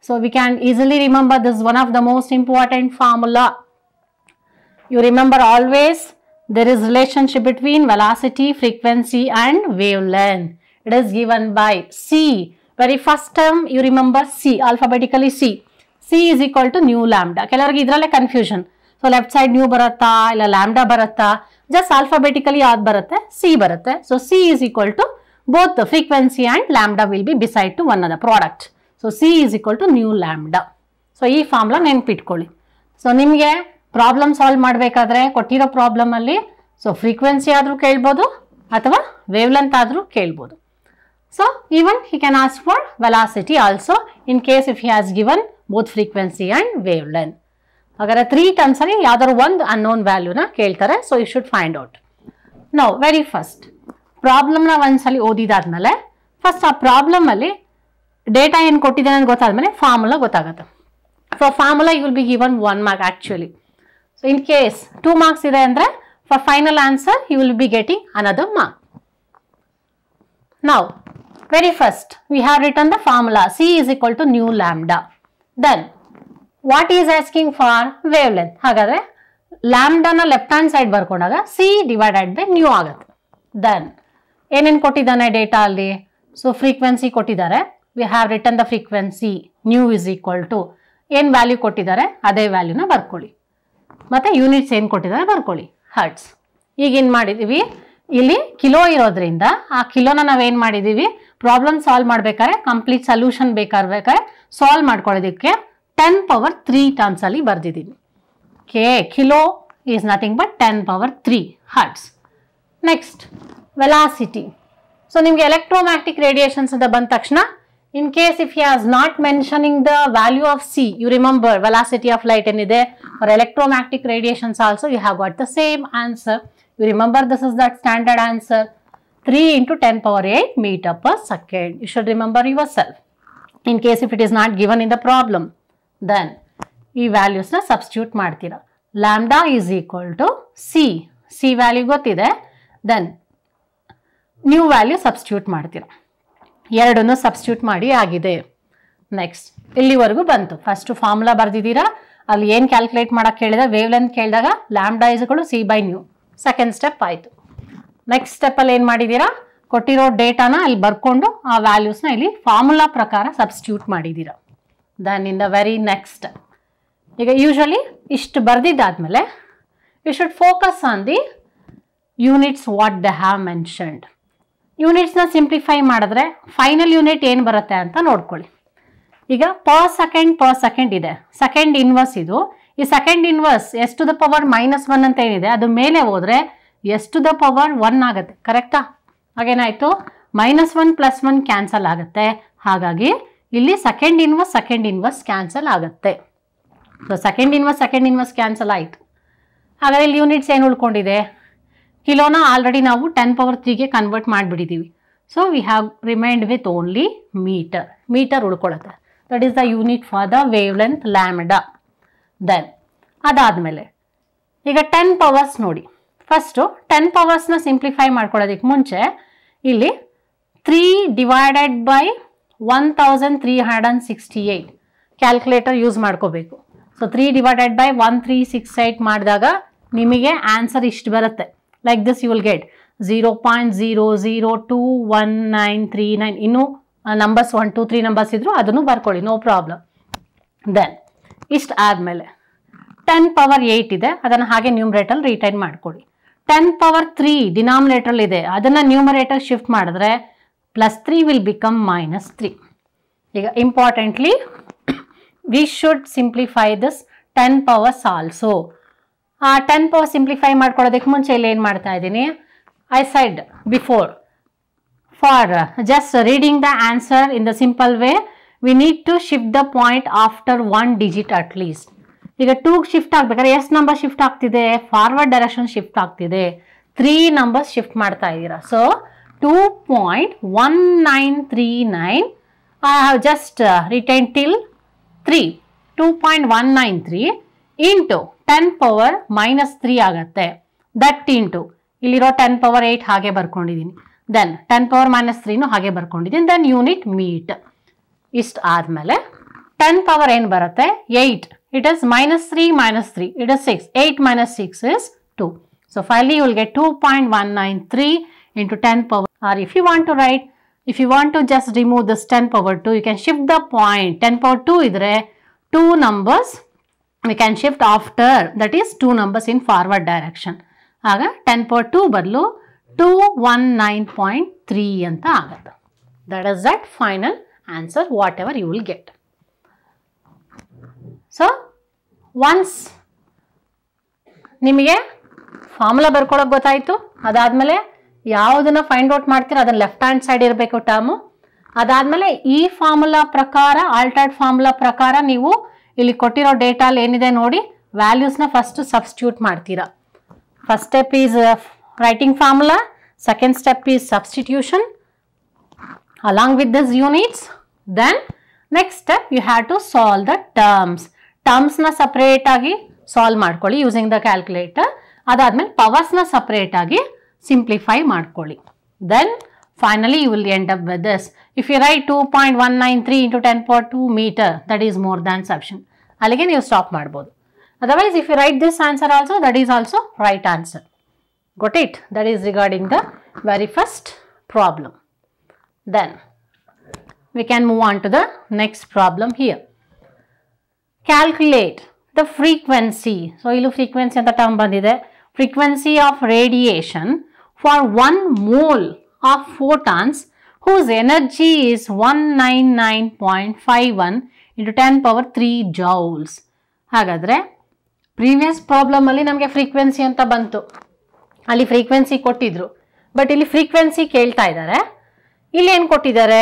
So we can easily remember this is one of the most important formula. You remember always there is relationship between velocity, frequency and wavelength. It is given by C. Very first term you remember C, alphabetically C. C is equal to nu lambda. Kellarige idralle confusion. So left side nu baratta illa lambda baratta, just alphabetically yaad baratte, C baratte. So C is equal to both the frequency and lambda will be beside to one another product. So C is equal to nu lambda. So ee formula ನೆನಪಿಟ್ಕೊಳ್ಳಿ. So ನಿಮಗೆ problem solve ಮಾಡಬೇಕಾದ್ರೆ ಕೊಟ್ಟಿರೋ problem ಅಲ್ಲಿ so frequency ಆದರೂ ಕೇಳ್ಬೋದು ಅಥವಾ wave length ಆದರೂ ಕೇಳ್ಬೋದು. So even he can ask for velocity also in case if he has given both frequency and wavelength. ಹಾಗಾದ್ರೆ 3 ಟರ್ಮ್ಸ್ ಅಲ್ಲಿ ಯಾವ್ದಾದ್ರು ಒಂದು ಅನ್ನೋನ್ ವ್ಯಾಲ್ಯೂನ ಕೇಳ್ತಾರೆ. So you should find out. Now very first ಪ್ರಾಬ್ಲಮ್ನ ಒಂದ್ಸಲಿ ಓದಿದಾದ್ಮೇಲೆ ಫಸ್ಟ್ ಆ ಪ್ರಾಬ್ಲಮ್ ಅಲ್ಲಿ ಡೇಟಾ ಏನು ಕೊಟ್ಟಿದೆ ಅಂತ ಗೊತ್ತಾದ್ಮೇಲೆ ಫಾರ್ಮುಲಾ ಗೊತ್ತಾಗುತ್ತೆ. For formula you will be given 1 mark actually. So in case 2 marks ಇದೆ ಅಂದ್ರೆ for final answer you will be getting another mark. Now very first we have written the formula C is equal to nu lambda. Then what is asking for wavelength. ಹಾಗಾದ್ರೆ ಲ್ಯಾಂಬ್ಡಾನ left hand side ಬರ್ಕೊಂಡಾಗ C divided by nu ಆಗುತ್ತೆ. Then ಏನೇನು ಕೊಟ್ಟಿದ್ದಾನೆ data ಅಲ್ಲಿ. So frequency ಕೊಟ್ಟಿದ್ದಾರೆ. We have written the frequency nu is equal to ಏನು value ಕೊಟ್ಟಿದ್ದಾರೆ ಅದೇ ವ್ಯಾಲ್ಯೂನ ಬರ್ಕೊಳ್ಳಿ. ಮತ್ತೆ ಯೂನಿಟ್ಸ್ ಏನು ಕೊಟ್ಟಿದ್ದಾರೆ ಬರ್ಕೊಳ್ಳಿ, ಹರ್ಟ್ಸ್. ಈಗ ಏನು ಮಾಡಿದ್ದೀವಿ, ಇಲ್ಲಿ ಕಿಲೋ ಇರೋದ್ರಿಂದ ಆ ಕಿಲೋನ ನಾವೇನು ಮಾಡಿದ್ದೀವಿ, ಪ್ರಾಬ್ಲಮ್ ಸಾಲ್ವ್ ಮಾಡ್ಬೇಕಾದ್ರೆ ಕಂಪ್ಲೀಟ್ ಸೊಲ್ಯೂಷನ್ ಬೇಕಾದ್ರೆ ಸಾಲ್ವ್ ಮಾಡ್ಕೊಳ್ಳೋದಕ್ಕೆ 10 power 3 ಟರ್ಮ್ಸ್ ಅಲ್ಲಿ ಬರ್ದಿದ್ದೀನಿ. Kilo is nothing but 10 power 3 hertz. Next velocity. So ನಿಮ್ಗೆ ಎಲೆಕ್ಟ್ರೋಮ್ಯಾಗ್ನೆಟಿಕ್ ರೇಡಿಯೇಷನ್ಸ್ ಅಂತ ಬಂದ ತಕ್ಷಣ in case if he has not mentioning the value of C, you remember velocity of light ಏನಿದೆ, for electromagnetic radiations also you have got the same answer. You remember this is that standard answer, 3 into 10 power 8 meter per second. You should remember yourself. In case if it is not given in the problem, then ಈ values ನ substitute ಮಾಡ್ತೀರಾ. Lambda is equal to C value ಗೊತ್ತಿದೆ, then new value substitute ಮಾಡ್ತೀರಾ. ಎರಡನ್ನು substitute ಮಾಡಿ ಆಗಿದೆ. Next ಇಲ್ಲಿವರೆಗೂ ಬಂತು. ಫಸ್ಟ್ ಫಾರ್ಮುಲಾ ಬರ್ದಿದ್ದೀರಾ, ಅಲ್ಲಿ ಏನು ಕ್ಯಾಲ್ಕುಲೇಟ್ ಮಾಡಕ್ಕೆ ಕೇಳಿದ, ವೇವ್ ಲೆಂತ್ ಕೇಳಿದಾಗ ಲ್ಯಾಂಬ್ಡಾ ಇಸ್ಗಳು C by nu. Second step ಆಯಿತು. ನೆಕ್ಸ್ಟ್ ಸ್ಟೆಪ್ಪಲ್ಲಿ ಏನು ಮಾಡಿದ್ದೀರಾ, ಕೊಟ್ಟಿರೋ ಡೇಟಾನ ಅಲ್ಲಿ ಬರ್ಕೊಂಡು ಆ ವ್ಯಾಲ್ಯೂಸ್ನ ಇಲ್ಲಿ ಫಾರ್ಮುಲಾ ಪ್ರಕಾರ ಸಬ್ಸ್ಟಿಟ್ಯೂಟ್ ಮಾಡಿದ್ದೀರಾ. Then in the very next, ಈಗ ಯೂಶಲಿ ಇಷ್ಟು ಬರ್ದಿದ್ದಾದ್ಮೇಲೆ you should focus on the units what they have mentioned. ಯೂನಿಟ್ಸ್ನ ಸಿಂಪ್ಲಿಫೈ ಮಾಡಿದ್ರೆ ಫೈನಲ್ ಯೂನಿಟ್ ಏನು ಬರುತ್ತೆ ಅಂತ ನೋಡ್ಕೊಳ್ಳಿ. ಈಗ ಪರ್ ಸೆಕೆಂಡ್ ಇದೆ, ಸೆಕೆಂಡ್ ಇನ್ವರ್ಸ್ ಇದು. ಈ second inverse is to the power -1 ಅಂತ ಏನಿದೆ ಅದು ಮೇಲೆ ಹೋದ್ರೆ ಎಸ್ ಟು ದ ಪವರ್ 1 ಆಗುತ್ತೆ. ಕರೆಕ್ಟಾ? ಹಾಗೇನಾಯ್ತು, -1 + 1 ಕ್ಯಾನ್ಸಲ್ ಆಗುತ್ತೆ. ಹಾಗಾಗಿ ಇಲ್ಲಿ ಸೆಕೆಂಡ್ ಇನ್ವರ್ಸ್ ಕ್ಯಾನ್ಸಲ್ ಆಗುತ್ತೆ. ಸೊ ಸೆಕೆಂಡ್ ಇನ್ವರ್ಸ್ ಕ್ಯಾನ್ಸಲ್ ಆಯಿತು. ಹಾಗಾದ್ರೆ ಇಲ್ಲಿ ಯೂನಿಟ್ಸ್ ಏನು ಉಳ್ಕೊಂಡಿದೆ, ಕಿಲೋನ ಆಲ್ರೆಡಿ ನಾವು 10 power 3ಗೆ ಕನ್ವರ್ಟ್ ಮಾಡಿಬಿಟ್ಟಿದ್ದೀವಿ. So we have remained with only meter ಉಳ್ಕೊಳ್ಳುತ್ತೆ. That is the unit for the wavelength lambda. Then ಅದಾದಮೇಲೆ ಈಗ 10 powers ನೋಡಿ. ಫಸ್ಟು 10 powersನ ಸಿಂಪ್ಲಿಫೈ ಮಾಡ್ಕೊಳ್ಳೋದಕ್ಕೆ ಮುಂಚೆ ಇಲ್ಲಿ 3 divided by 1368 ಕ್ಯಾಲ್ಕುಲೇಟರ್ ಯೂಸ್ ಮಾಡ್ಕೋಬೇಕು. ಸೊ 3 divided by 1368 ಮಾಡಿದಾಗ ನಿಮಗೆ ಆನ್ಸರ್ ಇಷ್ಟು ಬರುತ್ತೆ. Like this you will get 0.002139. ಇನ್ನೂ ನಂಬರ್ಸ್ 1 2 3 ನಂಬರ್ಸ್ ಇದ್ರು ಅದನ್ನು ಬರ್ಕೊಳ್ಳಿ, ನೋ ಪ್ರಾಬ್ಲಮ್. ದೆನ್ ಇಷ್ಟು ಆದಮೇಲೆ 10 power 8 ಇದೆ, ಅದನ್ನು ಹಾಗೆ ನ್ಯೂಮರೇಟರ್ ರಿಟೈನ್ ಮಾಡ್ಕೊಳ್ಳಿ. 10 power 3 ಡಿನಾಮಿನೇಟರ್ ಇದೆ, ಅದನ್ನು ನ್ಯೂಮರೇಟರ್ ಶಿಫ್ಟ್ ಮಾಡಿದ್ರೆ +3 ವಿಲ್ ಬಿಕಮ್ -3. ಈಗ importantly we should simplify this 10 powers also. ಆ 10 power ಸಿಂಪ್ಲಿಫೈ ಮಾಡ್ಕೊಳ್ಳೋದಕ್ಕೆ ಮುಂಚೆ ಇಲ್ಲಿ ಏನು ಮಾಡ್ತಾ ಇದ್ದೀನಿ, I said before for just reading the answer in the simple way we need to shift the point after 1 digit at least. ಈಗ 2ಗೆ shift ಆಗ್ಬೇಕಾದ್ರೆ ಎಷ್ಟು ನಂಬರ್ ಶಿಫ್ಟ್ ಆಗ್ತಿದೆ, ಫಾರ್ವರ್ಡ್ ಡೈರೆಕ್ಷನ್ ಶಿಫ್ಟ್ ಆಗ್ತಿದೆ, 3 numbers ಶಿಫ್ಟ್ ಮಾಡ್ತಾ ಇದ್ದೀರಾ. So 2.1939 I have just retain till 3 2.193 into 10 power -3 ಆಗುತ್ತೆ. That into ಇಲ್ಲಿರೋ 10 power 8 ಹಾಗೆ ಬರ್ಕೊಂಡಿದ್ದೀನಿ. ದೆನ್ 10 power -3 ಹಾಗೆ ಬರ್ಕೊಂಡಿದ್ದೀನಿ. Then unit meet. ಇಷ್ಟು ಆದಮೇಲೆ 10 power ಏನು ಬರುತ್ತೆ, 8. It is -3 it is 6. 8 - 6 is 2. So finally you will get 2.193 into 10 power. Or if you want to just remove this 10 power 2, you can shift the point. 10 power 2 idre 2 numbers we can shift after, that is 2 numbers in forward direction. Aga 10 power 2 badlu 219.3 anta agutte. That is that final answer whatever you will get. So once nimige formula ಬರ್ಕೊಳ್ಳೋಕೆ ಗೊತ್ತಾಯಿತು. ಅದಾದಮೇಲೆ ಯಾವುದನ್ನು find out ಮಾಡ್ತೀರ ಅದನ್ನು left hand side ಇರಬೇಕು term. ಅದಾದಮೇಲೆ ಈ formula ಪ್ರಕಾರ, ಆಲ್ಟರ್ಡ್ ಫಾರ್ಮುಲಾ ಪ್ರಕಾರ ನೀವು ಇಲ್ಲಿ ಕೊಟ್ಟಿರೋ ಡೇಟಾಲ್ಲಿ ಏನಿದೆ ನೋಡಿ, ವ್ಯಾಲ್ಯೂಸ್ನ ಫಸ್ಟ್ ಸಬ್ಸ್ಟಿಟ್ಯೂಟ್ ಮಾಡ್ತೀರಾ. First step is writing formula, second step is substitution along with these units. Then next step you have to solve the terms. Terms na separate agi solve ಮಾಡ್ಕೊಳ್ಳಿ using the calculator. ಅದಾದ್ಮೇಲೆ powers na separate agi simplify ಮಾಡ್ಕೊಳ್ಳಿ. Then finally you will end up with this. If you write 2.193 into 10 power 2 meter, that is more than sufficient. ಅಲ್ಲಿಗೆ ನೀವು stop ಮಾಡ್ಬೋದು. Otherwise if you write this answer also, that is also right answer. Got it? That is regarding the very first problem. Then we can move on to the next problem here. Calculate the frequency. So illu frequency anta term bandide. Frequency of radiation for 1 mole of photons whose energy is 199.51 into 10 power 3 joules. ಹಾಗಾದ್ರೆ previous problem ಅಲ್ಲಿ ನಮಗೆ frequency ಅಂತ ಬಂತು, ಅಲ್ಲಿ frequency ಕೊಟ್ಟಿದ್ರು. But ಇಲ್ಲಿ frequency ಕೇಳ್ತಾ ಇದ್ದಾರೆ. ಇಲ್ಲಿ ಏನು ಕೊಟ್ಟಿದ್ದಾರೆ,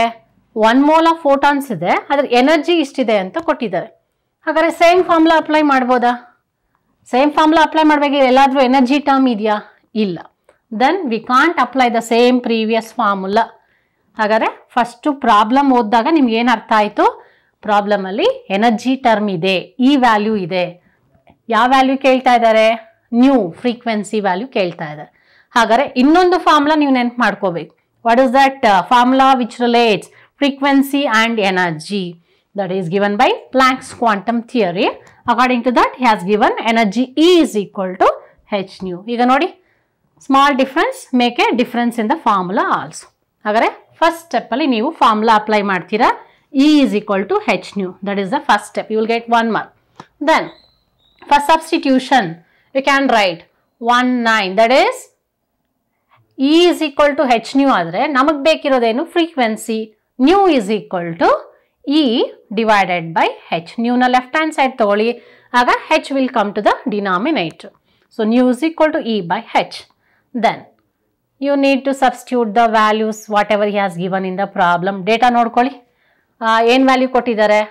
1 ಮೋಲ್ ಆಫ್ ಫೋಟಾನ್ಸ್ ಇದೆ, ಅದ್ರ ಎನರ್ಜಿ ಇಷ್ಟಿದೆ ಅಂತ ಕೊಟ್ಟಿದ್ದಾರೆ. ಹಾಗಾದ್ರೆ ಸೇಮ್ ಫಾರ್ಮುಲಾ ಅಪ್ಲೈ ಮಾಡ್ಬೋದಾ? ಸೇಮ್ ಫಾರ್ಮುಲಾ ಅಪ್ಲೈ ಮಾಡಬೇಕು. ಎಲ್ಲಾದರೂ ಎನರ್ಜಿ ಟರ್ಮ್ ಇದೆಯಾ? ಇಲ್ಲ. Then we can't apply the same previous formula. ಹಾಗಾದರೆ ಫಸ್ಟು ಪ್ರಾಬ್ಲಮ್ ಓದಿದಾಗ ನಿಮ್ಗೆ ಏನು ಅರ್ಥ ಆಯಿತು, ಪ್ರಾಬ್ಲಮಲ್ಲಿ ಎನರ್ಜಿ ಟರ್ಮ್ ಇದೆ, ಈ ವ್ಯಾಲ್ಯೂ ಇದೆ. ಯಾವ ವ್ಯಾಲ್ಯೂ ಕೇಳ್ತಾ ಇದ್ದಾರೆ? ನ್ಯೂ ಫ್ರೀಕ್ವೆನ್ಸಿ ವ್ಯಾಲ್ಯೂ ಕೇಳ್ತಾ ಇದ್ದಾರೆ. ಹಾಗಾದರೆ ಇನ್ನೊಂದು ಫಾರ್ಮುಲಾ ನೀವು ನೆನಪು ಮಾಡ್ಕೋಬೇಕು. What is that formula which relates frequency and energy? That is given by Planck's quantum theory. According to that, he has given energy E is equal to h nu. ಈಗ ನೋಡಿ, small difference make a difference in the formula also. ಹಾಗಾದರೆ first step ಅಲ್ಲಿ ನೀವು formula apply ಮಾಡ್ತೀರಾ. E is equal to h nu. That is the first step. You will get 1 mark. Then for substitution, you can write 19. That is E is equal to h nu ಆದರೆ ನಮಗೆ ಬೇಕಿರೋದೇನು? Frequency. Nu is equal to E divided by h. ನ್ಯೂನ left hand side ತಗೊಳ್ಳಿ, ಆಗ h will come to the denominator. So nu is equal to E by h. Then you need to substitute the values whatever he has given in the problem. Data ನೋಡ್ಕೊಳ್ಳಿ, ಏನು value ಕೊಟ್ಟಿದ್ದಾರೆ?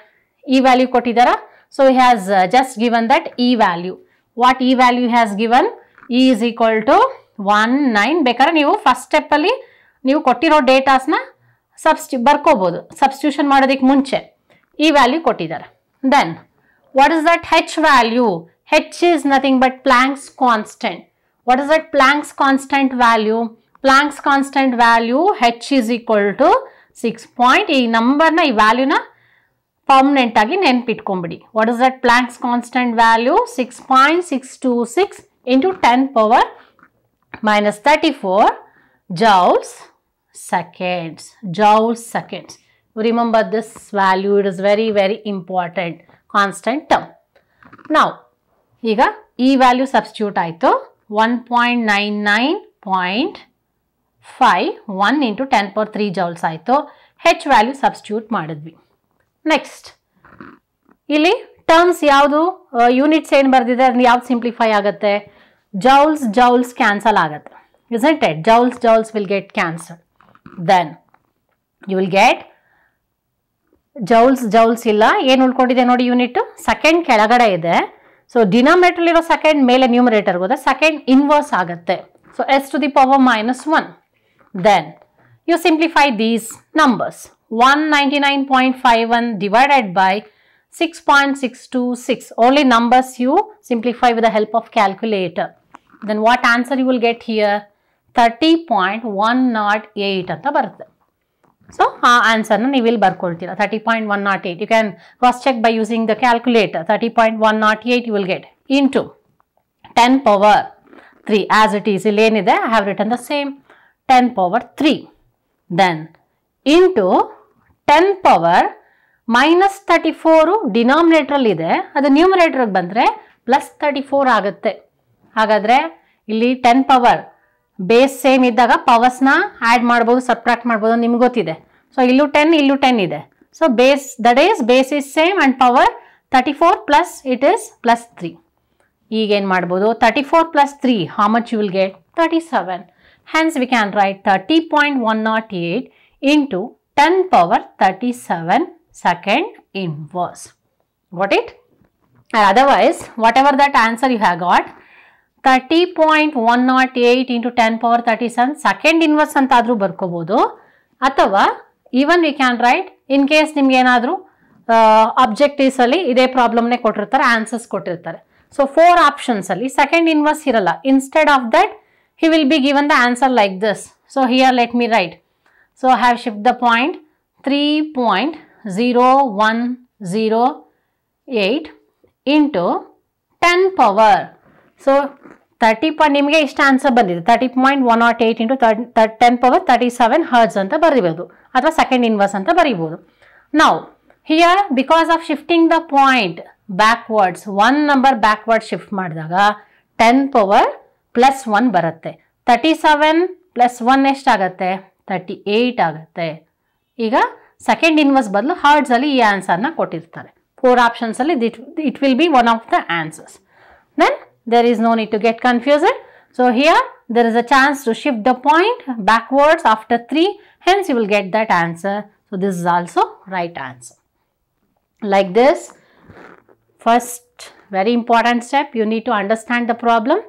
E value ಕೊಟ್ಟಿದ್ದಾರಾ? So he has just given that E value. What E value he has given? E is equal to 19. ಬೇಕಾದ್ರೆ ನೀವು first ಸ್ಟೆಪ್ಪಲ್ಲಿ ನೀವು ಕೊಟ್ಟಿರೋ ಡೇಟಾಸ್ನ ಬರ್ಕೋಬೋದು substitution ಮಾಡೋದಕ್ಕೆ ಮುಂಚೆ. ಈ ವ್ಯಾಲ್ಯೂ ಕೊಟ್ಟಿದ್ದಾರೆ. Then what is that h value? H is nothing but Planck's constant. What is that Planck's constant value? Planck's constant value h is equal to 6. ಈ ನಂಬರ್ನ, ಈ ವ್ಯಾಲ್ಯೂನ ಪರ್ಮನೆಂಟ್ ಆಗಿ ನೆನ್ಪಿಟ್ಕೊಂಬಿಡಿ. What is that Planck's constant value? 6.626 into 10 power minus 34 joules seconds. Joules seconds. Remember this value, it is very very important constant term. Now ಈಗ ಈ value substitute ಆಯಿತು. 1.99.51 into 10 power 3 joules ಆಯಿತು. ಹೆಚ್ ವ್ಯಾಲ್ಯೂ ಸಬ್ಸ್ಟಿಟ್ಯೂಟ್ ಮಾಡಿದ್ವಿ. Next ಇಲ್ಲಿ terms ಯಾವುದು, units ಏನು ಬರೆದಿದೆ ಅದನ್ನ ಯಾವ್ದು ಸಿಂಪ್ಲಿಫೈ ಆಗುತ್ತೆ? ಜೌಲ್ಸ್ ಕ್ಯಾನ್ಸಲ್ ಆಗುತ್ತೆ. isn't it? Joules will get cancelled. Then you will get joules ಇಲ್ಲ, ಏನು ಉಳ್ಕೊಂಡಿದೆ ನೋಡಿ ಯೂನಿಟ್, ಸೆಕೆಂಡ್ ಕೆಳಗಡೆ ಇದೆ. ಸೊ ಡಿನಾಮಿನೇಟರ್ ಇರೋ ಸೆಕೆಂಡ್ ಮೇಲೆ ನ್ಯೂಮರೇಟರ್ ಹೋದ ಸೆಕೆಂಡ್ ಇನ್ವರ್ಸ್ ಆಗುತ್ತೆ. So s to the power -1. Then you simplify these numbers. 199.51 divided by 6.626. Only numbers you simplify with the help of calculator. Then what answer you will get here? 30.108 ಅಂತ ಬರುತ್ತೆ. So ಆ ಆನ್ಸರ್ನ ನೀವು ಇಲ್ಲಿ ಬರ್ಕೊಳ್ತೀರಾ 30.108. You can cross check by using the calculator. 30.108 you will get into 10 power 3 as it is. ಇಲ್ಲಿ ಏನಿದೆ, I have written the same 10 power 3. Then into 10 power minus 34 denominator ಇದೆ, ಅದು ನ್ಯೂಮರೇಟರ್ಗೆ ಬಂದರೆ ಪ್ಲಸ್ 34 ಆಗುತ್ತೆ. ಹಾಗಾದರೆ ಇಲ್ಲಿ 10 ಪವರ್ ಬೇಸ್ ಸೇಮ್ ಇದ್ದಾಗ ಪವರ್ಸ್ನ add ಮಾಡ್ಬೋದು, ಸಬ್ಟ್ರಾಕ್ಟ್ ಮಾಡ್ಬೋದು, ನಿಮ್ಗೆ ಗೊತ್ತಿದೆ. ಸೊ ಇಲ್ಲೂ 10 ಇಲ್ಲೂ 10 ಇದೆ. So base, that is base is same and power 34 plus it is +3. ಈಗ ಏನು ಮಾಡ್ಬೋದು 34 plus 3 how much you will get 37. Hence we can write 30.108 into 10 power 37 second inverse. Got it? Otherwise whatever that answer you have got 30.108 into 10 power 37 second inverse ಅಂತ ಆದರೂ ಬರ್ಕೋಬಹುದು. ಅಥವಾ even we can write in case ನಿಮ್ಗೆ ಏನಾದರೂ objectives ಅಲ್ಲಿ ಇದೇ ಪ್ರಾಬ್ಲಮ್ನೇ ಕೊಟ್ಟಿರ್ತಾರೆ, answers ಕೊಟ್ಟಿರ್ತಾರೆ. So 4 options ಅಲ್ಲಿ second inverse ಇರಲ್ಲ. Instead of that he will be given the answer like this. So here let me write. So I have shift the point 3.0108 into 10 power. So 30 ನಿಮಗೆ ಇಷ್ಟ answer ಬಂದಿದೆ 30.108 into 10 power 37 hertz ಅಂತ ಬರೀಬಹುದು ಅಥವಾ second inverse ಅಂತ ಬರೀಬಹುದು. Now here because of shifting the point backwards one number backward shift ಮಾಡಿದಾಗ 10 power plus 1 ಬರುತ್ತೆ. 37 plus 1 ಎಷ್ಟಾಗುತ್ತೆ 38 ಆಗುತ್ತೆ. ಈಗ ಸೆಕೆಂಡ್ ಇನ್ವರ್ಸ್ ಬದಲು ಹರ್ಟ್ಸ್ ಅಲ್ಲಿ ಈ ಆನ್ಸರ್ನ ಕೊಟ್ಟಿರ್ತಾರೆ. 4 ಆಪ್ಷನ್ಸ್ ಅಲ್ಲಿ it will be one of the answers. Then there is no need to get confused. So here there is a chance to shift the point backwards after 3, hence you will get that answer. So this is also right answer. Like this, first very important step, you need to understand the problem.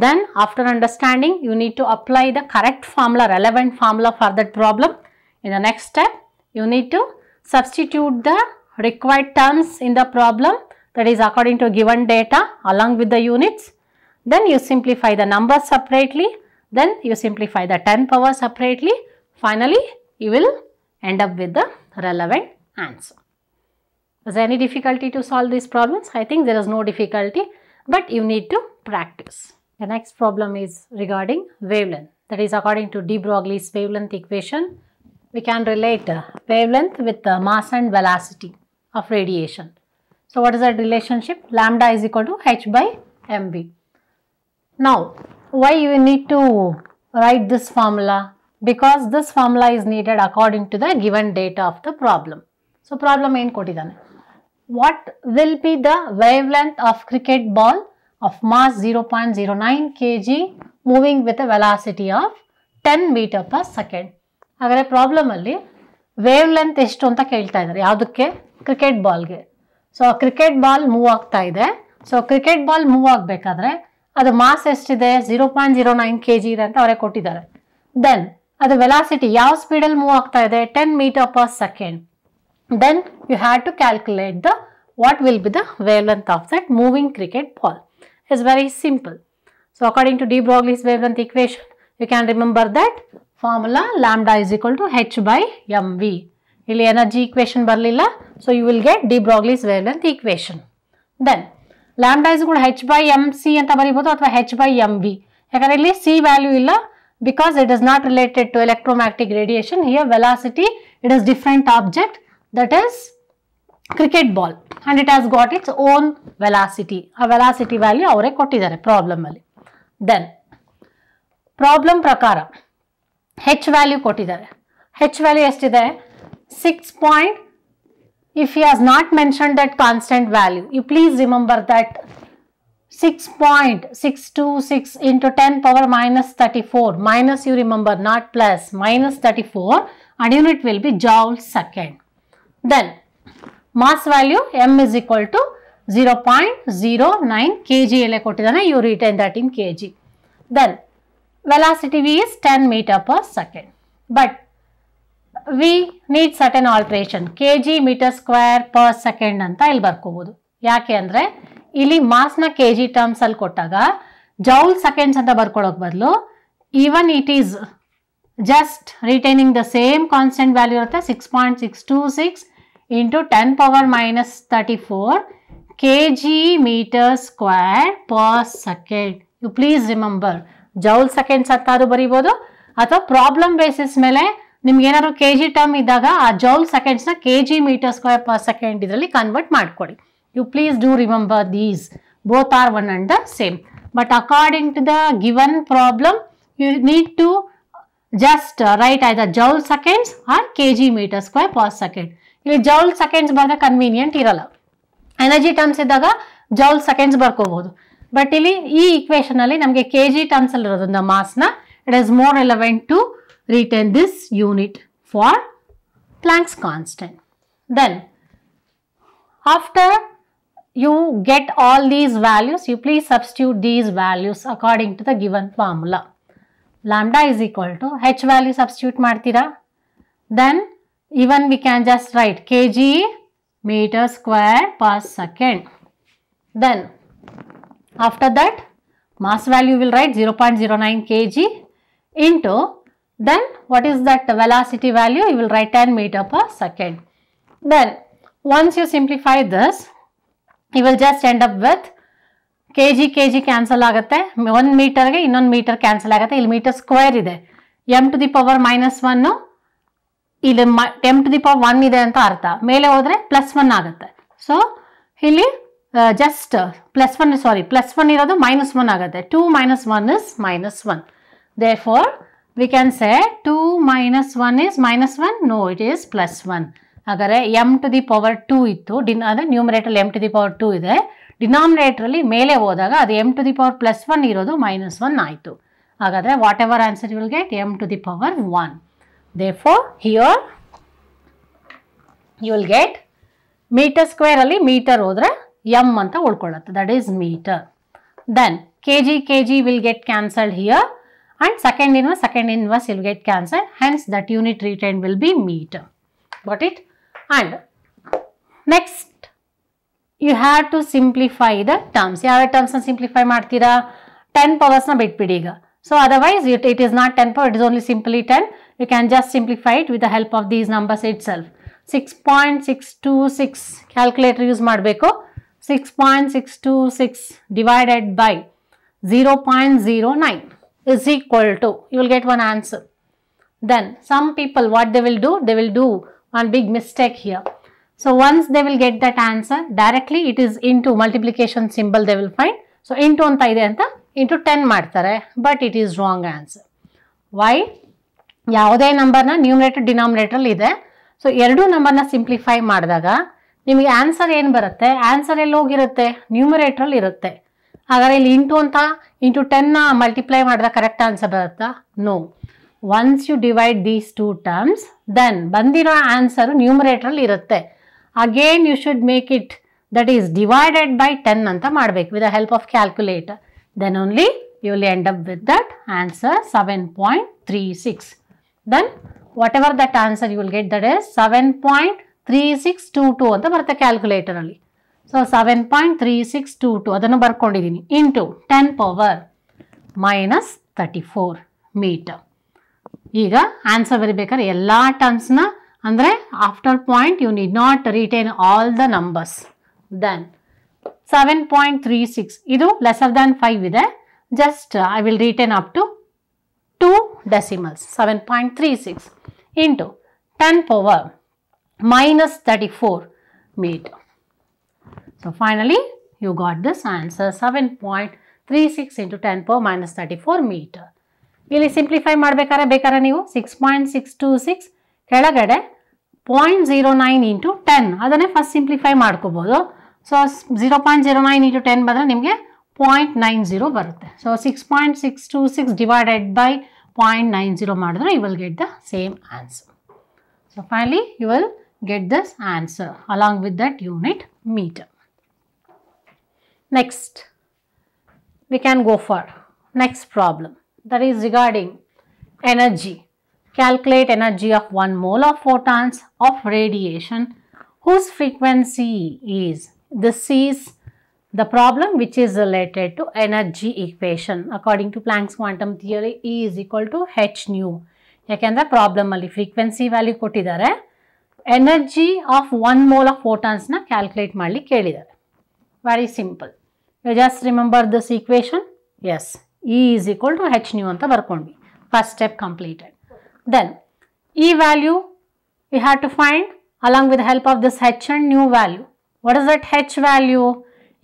Then after understanding, you need to apply the correct formula, relevant formula for that problem. In the next step, you need to substitute the required terms in the problem, that is according to given data along with the units. Then you simplify the numbers separately. Then you simplify the 10 power separately. Finally, you will end up with the relevant answer. Is there any difficulty to solve these problems? I think there is no difficulty, but you need to practice. The next problem is regarding wavelength. That is according to de Broglie's wavelength equation. We can relate wavelength with mass and velocity of radiation. So what is that relationship? Lambda is equal to h by mv. Now why you need to write this formula? Because this formula is needed according to the given data of the problem. So problem ಏನು ಕೊಟ್ಟಿದ್ದಾನೆ? What will be the wavelength of cricket ball of mass 0.09 kg moving with a velocity of 10 meter per second? ಹಾಗಾದರೆ problem ಅಲ್ಲಿ wavelength ಎಷ್ಟು ಅಂತ ಕೇಳ್ತಾ ಇದ್ದಾರೆ. ಯಾವುದಕ್ಕೆ? Cricket ಬಾಲ್ಗೆ. ಸೊ ಕ್ರಿಕೆಟ್ ಬಾಲ್ ಮೂವ್ ಆಗ್ತಾ ಇದೆ. ಸೊ ಕ್ರಿಕೆಟ್ ಬಾಲ್ ಮೂವ್ ಆಗಬೇಕಾದ್ರೆ ಅದು ಮಾಸ್ ಎಷ್ಟಿದೆ? 0.09 kg ಇದೆ ಅಂತ ಅವರೇ ಕೊಟ್ಟಿದ್ದಾರೆ. ದೆನ್ ಅದು ವೆಲಾಸಿಟಿ ಯಾವ ಸ್ಪೀಡಲ್ಲಿ ಮೂವ್ ಆಗ್ತಾ ಇದೆ? 10 meter per second. Then you have to calculate the what will be the wavelength of that moving cricket ball. It's very simple. So according to de Broglie's wavelength equation, you can remember that formula lambda is equal to h by mv. ಇಲ್ಲಿ energy equation ಬರಲಿಲ್ಲ, so you will get de Broglie's wavelength equation. Then lambda is equal to h by mc ಅಂತ ಬರೀಬಹುದು ಅಥವಾ h by mv. ಯಾಕಂದ್ರೆ ಇಲ್ಲಿ c value ಇಲ್ಲ, because it is not related to electromagnetic radiation. Here velocity, it is different object, that is cricket ball, and it has got its own velocity. A velocity value ಅವರೇ ಕೊಟ್ಟಿದ್ದಾರೆ problem ಅಲ್ಲಿ. Then problem ಪ್ರಕಾರ h value ಕೊಟ್ಟಿದ್ದಾರೆ. h value ಎಷ್ಟಿದೆ? 6. If he has not mentioned that constant value, you please remember that 6.626 into 10 power minus 34, minus you remember, not plus, minus 34, and unit will be joule second. Then mass value m is equal to 0.09 kg ele kottidane, you retain that in kg. Then velocity v is 10 meter per second, but we need certain alteration. kg meter square per second anta ಇಲ್ಲಿ ಬರ್ಕೋಬಹುದು. ಯಾಕೆ ಅಂದ್ರೆ ಇಲ್ಲಿ mass ನ kg terms ಅಲ್ಲಿ ಕೊಟ್ಟಾಗ joule seconds ಅಂತ ಬರ್ಕೊಳ್ಳೋಕೆ ಬದಲು even it is just retaining the same constant value ಇರುತ್ತೆ. 6.626 into 10 power minus 34 kg meter square per second. You please remember, joule seconds ಅಂತಾದ್ರೂ ಬರೀಬಹುದು ಅಥವಾ ಪ್ರಾಬ್ಲಮ್ ಬೇಸಿಸ್ ಮೇಲೆ ನಿಮ್ಗೆ ಏನಾದ್ರು kg ಟರ್ಮ್ ಇದ್ದಾಗ ಆ joule seconds ನ kg meter square per second ಇದರಲ್ಲಿ convert ಮಾಡ್ಕೊಳ್ಳಿ. You please do remember these, both are one and the same, but according to the given problem you need to just write either joule seconds or kg meter square per second. ಇಲ್ಲಿ joule seconds ಬರೆದ convenient ಇರಲ್ಲ. Energy terms ಇದ್ದಾಗ joule seconds ಬರ್ಕೋಬಹುದು. But ಇಲ್ಲಿ ಈ equation ಅಲ್ಲಿ ನಮಗೆ kg terms ಅಲ್ಲಿ ಇರೋದ್ರಿಂದ ಮಾಸ್ನ it is more relevant to retain this unit for Planck's constant. Then after you get all these values, you please substitute these values according to the given formula. Lambda is equal to h value substitute ಮಾಡ್ತೀರಾ. Then even we can just write kg meter square per second. Then after that mass value will write 0.09 kg into, then what is that velocity value? You will write 10 meter per second. Then once you simplify this, you will just end up with kg cancel ಆಗುತ್ತೆ, 1 ಮೀಟರ್ಗೆ ಇನ್ನೊಂದು metre cancel ಆಗುತ್ತೆ. ಇಲ್ಲಿ meter square ಇದೆ, m to the power -1 ಇಲ್ಲಿ m to the power 1 ಇದೆ ಅಂತ ಅರ್ಥ. ಮೇಲೆ ಹೋದ್ರೆ +1 ಆಗುತ್ತೆ. ಸೊ ಇಲ್ಲಿ ಜಸ್ಟ್ +1 ಇರೋದು -1 ಆಗುತ್ತೆ. 2 - 1 is -1. Therefore we can say 2 - 1 is -1. No, it is +1. ಹಾಗಾದರೆ m to the power 2 ಇತ್ತು, ಅಂದರೆ numerator m to the power 2 ಇದೆ, ಡಿನಾಮಿನೇಟರಲ್ಲಿ ಮೇಲೆ ಹೋದಾಗ ಅದು m to the power +1 ಇರೋದು -1 ಆಯಿತು. ಹಾಗಾದರೆ whatever answer you will get m to the power 1. Therefore here you will get meter square ಅಲ್ಲಿ ಮೀಟರ್ ಹೋದ್ರೆ m ಅಂತ ಉಳ್ಕೊಳ್ಳುತ್ತೆ, that is meter. Then kg will get cancelled here and second inverse will get cancelled, hence that unit retained will be meter. Got it? And next you have to simplify the terms. ಯಾವ terms simplify ಮಾಡ್ತೀರಾ? 10 powers ನ ಬಿಟ್ಬಿಡಿ ಈಗ. So otherwise it is not 10 power, it is only simply 10. You can just simplify it with the help of these numbers itself. 6.626 calculator use ಮಾಡಬೇಕು. 6.626 divided by 0.09 is equal to, you will get one answer. Then some people what they will do one big mistake here. So once they will get that answer directly, it is into multiplication symbol they will find. So into anta ide anta into 10 ಮಾಡ್ತಾರೆ, but it is wrong answer. Why? ಯಾವುದೇ ನಂಬರ್ನ numerator denominator ಇದೆ. So ಎರಡೂ ನಂಬರ್ನ simplify ಮಾಡಿದಾಗ ನಿಮಗೆ answer ಏನು ಬರುತ್ತೆ? ಆನ್ಸರ್ ಎಲ್ಲಿ ಹೋಗಿರುತ್ತೆ? ನ್ಯೂಮರೇಟ್ರಲ್ಲಿ ಇರುತ್ತೆ. ಹಾಗಾದರೆ ಇಲ್ಲಿ ಇಂಟು 10ನ ಮಲ್ಟಿಪ್ಲೈ ಮಾಡಿದಾಗ ಕರೆಕ್ಟ್ ಆನ್ಸರ್ ಬರುತ್ತಾ? No. Once you divide these two terms, then ಬಂದಿರೋ ಆನ್ಸರು ನ್ಯೂಮರೇಟ್ರಲ್ಲಿ ಇರುತ್ತೆ. Again you should make it that is divided by 10 ಅಂತ ಮಾಡಬೇಕು with the help of calculator. Then only you will end up with that answer 7.36. Then whatever that answer you will get, that is 7.3622 ಅಂತ ಬರುತ್ತೆ calculator ಅಲ್ಲಿ. So 7.3622 ಅದನ್ನು ಬರ್ಕೊಂಡಿದ್ದೀನಿ into 10 power -34 metre. ಈಗ answer ಬರೀಬೇಕಾದ್ರೆ ಎಲ್ಲ ಟರ್ಮ್ಸ್ನ ಅಂದರೆ after point you need not retain all the numbers. Then 7.36 ಇದು ಲೆಸರ್ ದ್ಯಾನ್ 5 ಇದೆ, just I will retain up to 2 decimals. 7.36 into 10 power -34 meter. So finally you got this answer 7.36 into 10 power -34 meter. ಇಲ್ಲಿ simplify ಮಾಡಬೇಕಾದ್ರೆ ನೀವು 6.626 ಕೆಳಗಡೆ 0.09 into 10 ಅದನ್ನೇ first simplify ಮಾಡ್ಕೋಬೋದು. So 0.09 into 10 ಬಂದರೆ ನಿಮಗೆ 0.90 ಬರುತ್ತೆ. ಸೊ 6.626 divided by 0.90 ಮಾಡಿದ್ರೆ you will get the same answer. So finally you will get this answer along with that unit meter. Next we can go for next problem, that is regarding energy. Calculate energy of 1 mole of photons of radiation whose frequency is, this is the problem which is related to energy equation according to Planck's quantum theory. E is equal to h nu. ಯಾಕೆಂದರೆ problem ಅಲ್ಲಿ frequency value ಕೊಟ್ಟಿದ್ದಾರೆ, energy of 1 mole of ಫೋಟಾನ್ಸ್ನ calculate ಮಾಡಲಿಕ್ಕೆ ಕೇಳಿದ್ದಾರೆ. Very simple, you just remember this equation. Yes, E is equal to h nu ಅಂತ ಬರ್ಕೊಂಡ್ವಿ. First step completed. Then ಈ value we have to find along with help of this h and nu value. What is that h value?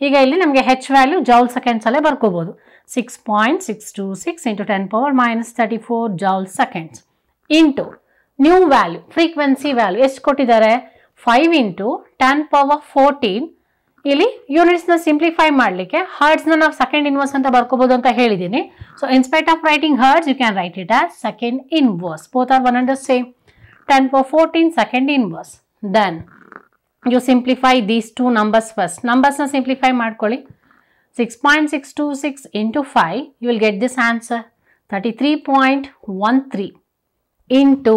ಈಗ ಇಲ್ಲಿ ನಮಗೆ h value joule ಸೆಕೆಂಡ್ಸಲ್ಲೇ ಬರ್ಕೋಬೋದು. 6.626 into 10 power -34 joule seconds into new value, frequency value ಎಷ್ಟು ಕೊಟ್ಟಿದ್ದಾರೆ? 5 into 10 power 14 ಇಲ್ಲಿ ಯೂನಿಟ್ಸ್ನ simplify ಮಾಡಲಿಕ್ಕೆ ಹರ್ಟ್ಸ್ನ ನಾವು ಸೆಕೆಂಡ್ ಇನ್ವರ್ಸ್ ಅಂತ ಬರ್ಕೋಬಹುದು ಅಂತ ಹೇಳಿದ್ದೀನಿ. So in spite of writing hertz you can write it as second inverse. Both are one and the same. 10 power 14 second inverse. Then you simplify these two numbers first. Numbers na simplify ಮಾಡ್ಕೊಳ್ಳಿ. 6.626 into 5 you will get this answer 33.13 into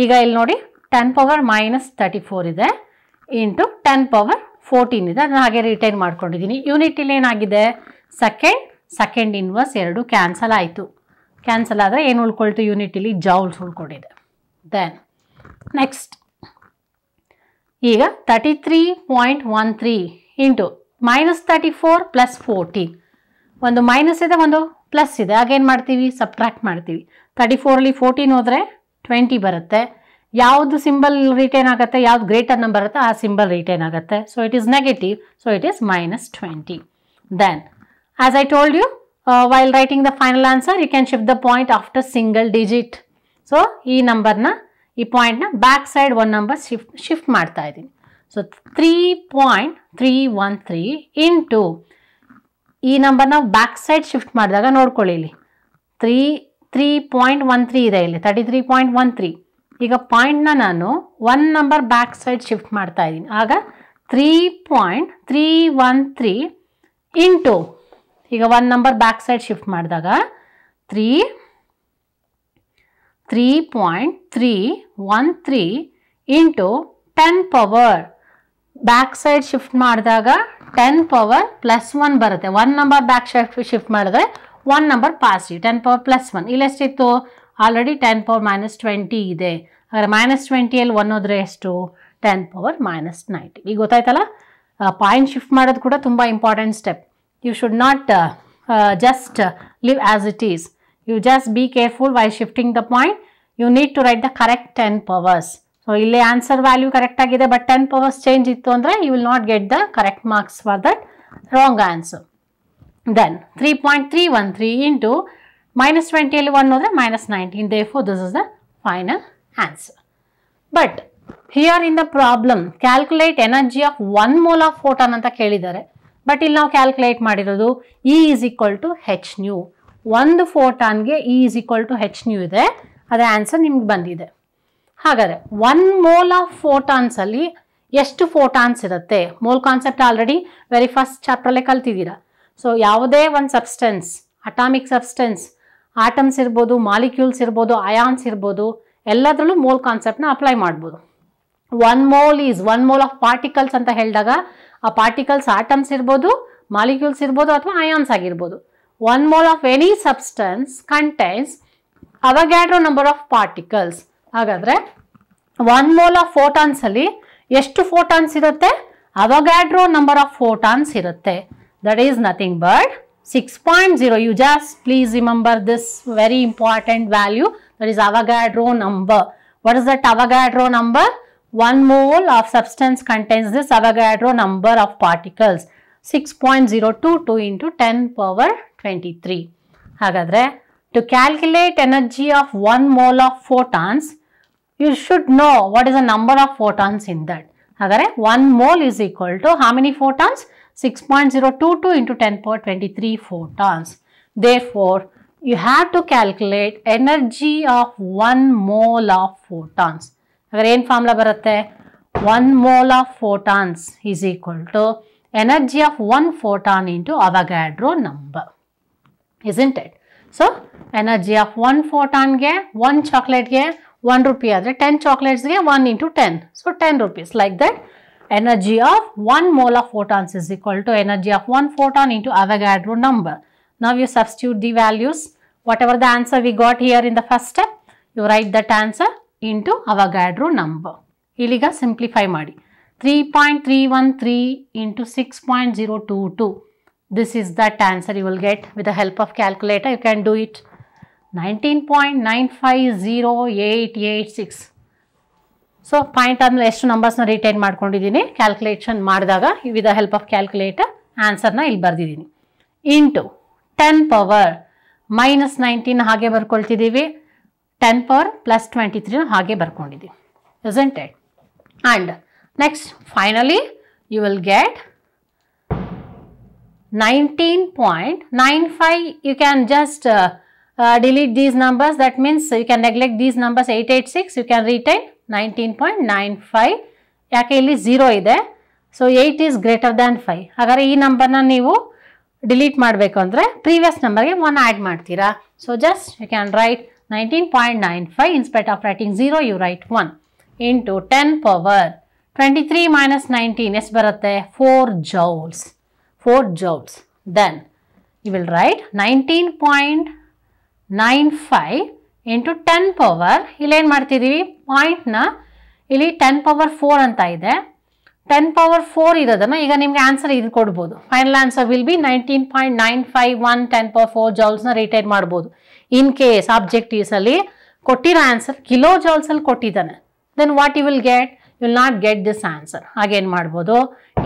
ಈಗ ಇಲ್ಲಿ ನೋಡಿ 10 power minus 34 ಇದೆ into 10 power 14 ಇದೆ. ಅದನ್ನ ಹಾಗೆ retain ಮಾಡ್ಕೊಂಡಿದ್ದೀನಿ. Unit ಇಲ್ಲಿ ಏನಾಗಿದೆ ಸೆಕೆಂಡ್ ಇನ್ವರ್ಸ್ ಎರಡು ಕ್ಯಾನ್ಸಲ್ ಆಯಿತು. ಕ್ಯಾನ್ಸಲ್ ಆದರೆ ಏನು ಉಳ್ಕೊಳ್ತು ಯೂನಿಟ್ ಇಲ್ಲಿ ಜೌಲ್ಸ್ ಉಳ್ಕೊಂಡಿದೆ. ದೆನ್ ನೆಕ್ಸ್ಟ್ ಈಗ 33.13 ಇಂಟು -34 ಪ್ಲಸ್ 14 ಒಂದು ಮೈನಸ್ ಇದೆ ಒಂದು ಪ್ಲಸ್ ಇದೆ. ಆಗೇನು ಮಾಡ್ತೀವಿ ಸಬ್ಟ್ರಾಕ್ಟ್ ಮಾಡ್ತೀವಿ. 34ಅಲ್ಲಿ 14 ಹೋದರೆ 20 ಬರುತ್ತೆ. ಯಾವುದು ಸಿಂಬಲ್ ರಿಟೈನ್ ಆಗುತ್ತೆ ಯಾವ್ದು ಗ್ರೇಟರ್ ನಂಬರ್ ಬರುತ್ತೆ ಆ ಸಿಂಬಲ್ ರಿಟೈನ್ ಆಗುತ್ತೆ. So it is negative. So it is -20. Then as I told you while writing the final answer you can shift the point after single digit. So ಈ ನಂಬರ್ನ ಈ ಪಾಯಿಂಟ್ನ back side ಒಂದು number shift ಮಾಡ್ತಾ ಇದ್ದೀನಿ. So 3.313 into ಈ ನಂಬರ್ನ back side shift ಮಾಡಿದಾಗ ನೋಡ್ಕೊಳ್ಳಿ ಇಲ್ಲಿ 3.13 ಇದೆ ಇಲ್ಲಿ 33.13. ಈಗ ಪಾಯಿಂಟ್ನ ನಾನು one number back side shift ಮಾಡ್ತಾ ಇದ್ದೀನಿ. ಆಗ 3.313 ಇಂಟು ಈಗ one number back side shift ಮಾಡಿದಾಗ 3.313 into 10 power back side shift ಮಾಡಿದಾಗ 10 ಪವರ್ ಪ್ಲಸ್ 1 ಬರುತ್ತೆ. One number back side shift ಮಾಡಿದ್ರೆ one number positive 10 power plus 1. ಇಲ್ಲೆಷ್ಟಿತ್ತು ಆಲ್ರೆಡಿ 10 ಪವರ್ -20 ಇದೆ. ಹಾಗಾದ್ರೆ -20ಯಲ್ಲಿ 1 ಹೋದ್ರೆ ಎಷ್ಟು 10 ಪವರ್ -90. ಈಗ ಗೊತ್ತಾಯ್ತಲ್ಲ ಪಾಯಿಂಟ್ ಶಿಫ್ಟ್ ಮಾಡೋದು ಕೂಡ ತುಂಬ important step. You should not just live as it is. You just be careful while shifting the point. You need to write the correct 10 powers. So, ಇಲ್ಲಿ answer value correct ಆಗಿದೆ but 10 powers change ಇತ್ತು ಅಂದರೆ you will not get the correct marks for that wrong answer. Then 3.313 into -20 ಅಲ್ಲಿ 1 ಹೋದರೆ -19. Therefore, this is the final answer. But here in the problem, calculate energy of 1 mole of photon ಅಂತ ಕೇಳಿದ್ದಾರೆ. But ಇಲ್ಲಿ ನಾವು calculate ಮಾಡಿರೋದು E is equal to h nu. ಒಂದು ಫೋಟಾನ್ಗೆ E is equal to h nu ಇದೆ. ಅದೇ answer ನಿಮ್ಗೆ ಬಂದಿದೆ. ಹಾಗಾದರೆ 1 ಮೋಲ್ ಆಫ್ ಫೋಟಾನ್ಸಲ್ಲಿ ಎಷ್ಟು ಫೋಟಾನ್ಸ್ ಇರುತ್ತೆ? Mole concept already very first ಚಾಪ್ಟ್ರಲ್ಲೇ ಕಲ್ತಿದ್ದೀರಾ. ಸೊ ಯಾವುದೇ ಒಂದು ಸಬ್ಸ್ಟೆನ್ಸ್ ಅಟಾಮಿಕ್ ಸಬ್ಸ್ಟೆನ್ಸ್ ಆಟಮ್ಸ್ ಇರ್ಬೋದು ಮಾಲಿಕ್ಯೂಲ್ಸ್ ಇರ್ಬೋದು ಅಯಾನ್ಸ್ ಇರ್ಬೋದು ಎಲ್ಲದರಲ್ಲೂ ಮೋಲ್ ಕಾನ್ಸೆಪ್ಟ್ನ ಅಪ್ಲೈ ಮಾಡ್ಬೋದು. 1 mole is 1 mole of particles ಅಂತ ಹೇಳಿದಾಗ ಆ ಪಾರ್ಟಿಕಲ್ಸ್ ಆಟಮ್ಸ್ ಇರ್ಬೋದು ಮಾಲಿಕ್ಯೂಲ್ಸ್ ಇರ್ಬೋದು ಅಥವಾ ಅಯಾನ್ಸ್ ಆಗಿರ್ಬೋದು. 1 mole of any substance contains Avogadro number of particles. ಹಾಗಾದರೆ 1 ಮೋಲ್ ಆಫ್ ಫೋಟಾನ್ಸಲ್ಲಿ ಎಷ್ಟು ಫೋಟಾನ್ಸ್ ಇರುತ್ತೆ? ಅವಗ್ಯಾಡ್ರೋ ನಂಬರ್ ಆಫ್ ಫೋಟಾನ್ಸ್ ಇರುತ್ತೆ. That is nothing but 6.0. You just please remember this very important value. That is Avogadro number. What is that Avogadro number? 1 mole of substance contains this Avogadro number of particles 6.022 into 10 power 23. ಹಾಗಾದರೆ to calculate energy of 1 mole of photons, you should know what is the number of photons in that. ಹಾಗಾದರೆ 1 mole is equal to how many photons? 6.022 into 10 power 23 photons. Therefore, you have to calculate energy of 1 mole of photons. ಹಾಗಾದ್ರೆ ಏನು formula ಬರುತ್ತೆ? 1 mole of photons is equal to energy of 1 photon into Avogadro number. Isn't it? So, energy of 1 photonಗೆ 1 ಚಾಕ್ಲೇಟ್ಗೆ 1 ರೂಪಾಯಿ ಆದರೆ 10 chocolates-ಗೆ 1 into 10. So, 10 rupees. Like that, energy of 1 mole of photons is equal to energy of 1 photon into Avogadro number. Now, you substitute the values. Whatever the answer we got here in the first step, you write that answer into Avogadro number. ಇಲ್ಲಿಗ simplify ಮಾಡಿ 3.313 into 6.022. This is that answer you will get with the help of calculator. You can do it. 19.950886. So point ಆದಮೇಲೆ ಎಷ್ಟು ನಂಬರ್ಸ್ನ retain ಮಾಡ್ಕೊಂಡಿದ್ದೀನಿ calculation ಮಾಡಿದಾಗ with the help of calculator ಆನ್ಸರ್ನ ಇಲ್ಲಿ ಬರೆದಿದ್ದೀನಿ. ಇಂಟು 10 ಪವರ್ -19 ಹಾಗೆ ಬರ್ಕೊಳ್ತಿದ್ದೀವಿ. 10 ಪವರ್ ಪ್ಲಸ್ 23 ಹಾಗೆ ಬರ್ಕೊಂಡಿದ್ದೀವಿ. Isn't it? And next finally you will get 19.95, you can just delete these numbers. That means you can neglect these numbers. 886, you can retain 19.95. ಯಾಕೆ ಇಲ್ಲಿ 0 ಇದೆ. So 8 is greater than 5. ಹಾಗಾದರೆ ಈ ನಂಬರ್ನ ನೀವು delete ಮಾಡಬೇಕು ಅಂದರೆ ಪ್ರೀವಿಯಸ್ ನಂಬರ್ಗೆ 1 ಆ್ಯಡ್ ಮಾಡ್ತೀರಾ. So just you can write 19.95. Instead of writing 0 you write 1 into 10 power 23 minus 19 ಎಷ್ಟು ಬರುತ್ತೆ? 4 joules. 4 joules. Then you will write 19.95 into 10 power. ಇಲ್ಲಿ ಏನು ಮಾಡ್ತಿದ್ದೀವಿ? ಪಾಯಿಂಟ್ನ ಇಲ್ಲಿ 10 power 4 ಅಂತ ಇದೆ. 10 power 4 ಇರೋದನ್ನ ಈಗ ನಿಮಗೆ ಆನ್ಸರ್ ಇದು ಕೊಡ್ಬೋದು. Final answer will be 19.951 10 power 4 ಜೌಲ್ಸ್ನ ರಿಟೈನ್ ಮಾಡ್ಬೋದು. ಇನ್ ಕೇಸ್ ಆಬ್ಜೆಕ್ಟಿವ್ಸಲ್ಲಿ ಕೊಟ್ಟಿರೋ ಆನ್ಸರ್ ಕಿಲೋ ಜೌಲ್ಸಲ್ಲಿ ಕೊಟ್ಟಿದ್ದಾನೆ, then what you will get? You will not get this answer. ಹಾಗೇನು ಮಾಡ್ಬೋದು?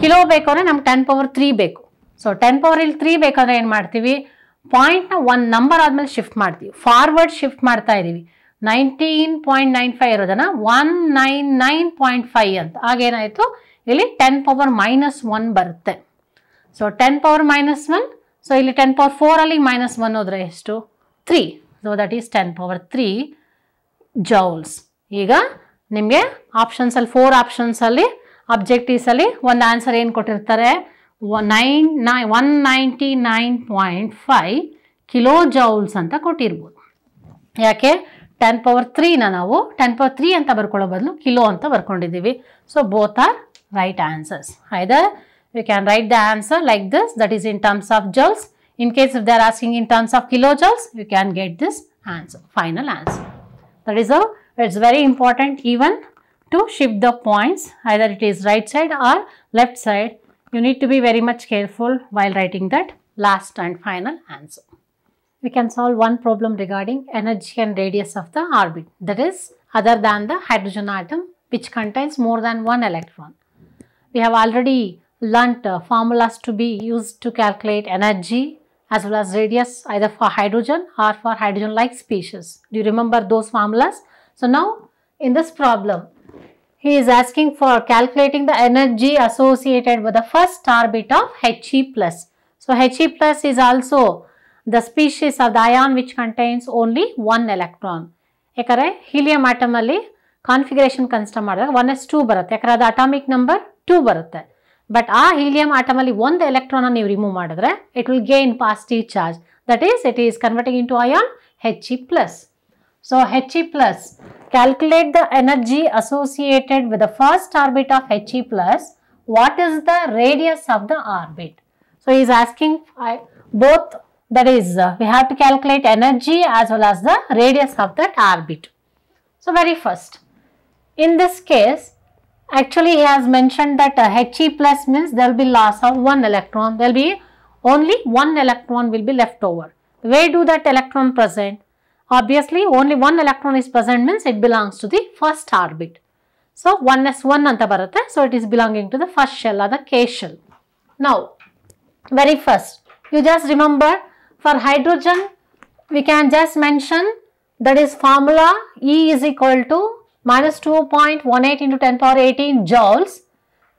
ಕಿಲೋ ಬೇಕು ಅಂದರೆ ನಮ್ಗೆ 10 power 3 ಬೇಕು. ಸೊ 10 power ಇಲ್ಲಿ 3 ಬೇಕಂದ್ರೆ ಏನು ಮಾಡ್ತೀವಿ? ಪಾಯಿಂಟ್ನ 1 ನಂಬರ್ ಆದಮೇಲೆ ಶಿಫ್ಟ್ ಮಾಡ್ತೀವಿ, ಫಾರ್ವರ್ಡ್ ಶಿಫ್ಟ್ ಮಾಡ್ತಾ ಇದ್ದೀವಿ. 19.95 ಇರೋದನ್ನ 199.5 ಅಂತ. ಆಗೇನಾಯಿತು? ಇಲ್ಲಿ 10 power -1 ಬರುತ್ತೆ. So 10 power -1. ಸೊ ಇಲ್ಲಿ 10 power 4 ಅಲ್ಲಿ -1 ಹೋದ್ರೆ ಎಷ್ಟು? 3. So that is 10 power 3 joules. ಈಗ ನಿಮಗೆ ಆಪ್ಷನ್ಸಲ್ಲಿ 4 ಆಪ್ಷನ್ಸಲ್ಲಿ ಅಬ್ಜೆಕ್ಟಿವ್ಸಲ್ಲಿ ಒಂದು ಆನ್ಸರ್ ಏನು ಕೊಟ್ಟಿರ್ತಾರೆ? 199.5 ಕಿಲೋ ಜೌಲ್ಸ್ ಅಂತ ಕೊಟ್ಟಿರ್ಬೋದು. ಯಾಕೆ 10 power 3ನ ನಾವು 10 power 3 ಅಂತ ಬರ್ಕೊಳ್ಳೋ ಬದಲು ಕಿಲೋ ಅಂತ ಬರ್ಕೊಂಡಿದ್ದೀವಿ. So both are right answers. Either we can write the answer like this, that is in terms of joules. In case if they are asking in terms of kilojoules, you can get this answer, final answer. That is how it's very important even to shift the points, either it is right side or left side. You need to be very much careful while writing that last and final answer. We can solve one problem regarding energy and radius of the orbit, that is other than the hydrogen atom which contains more than one electron. We have already learnt formulas to be used to calculate energy as well as radius either for hydrogen or for hydrogen-like species. Do you remember those formulas? So now in this problem, he is asking for calculating the energy associated with the first orbit of He+. So He+ is also the species of the ion which contains only one electron. ಯಾಕಂದರೆ helium atom ಅಲ್ಲಿ configuration consider ಮಾಡಿದಾಗ 1s2 ಬರುತ್ತೆ, ಯಾಕಂದರೆ ಅದು atomic number 2 ಬರುತ್ತೆ. But ಆ helium atom ಅಲ್ಲಿ ಒಂದು ಎಲೆಕ್ಟ್ರಾನ್ ನೀವು ರಿಮೂವ್ ಮಾಡಿದ್ರೆ it will gain positive charge, that is it is converting into ion He+. So He+, calculate the energy associated with the first orbit of He+. What is the radius of the orbit? So he is asking both, that is we have to calculate energy as well as the radius of that orbit. So very first, in this case actually he has mentioned that He+ means there will be loss of one electron, there will be only one electron will be left over. Where do that electron present? Obviously only one electron is present means it belongs to the first orbit. So 1s1 anta barutte, so it is belonging to the first shell or the K shell. Now very first you just remember, for hydrogen we can just mention, that is formula E is equal to -2.18 into 10 power 18 joules,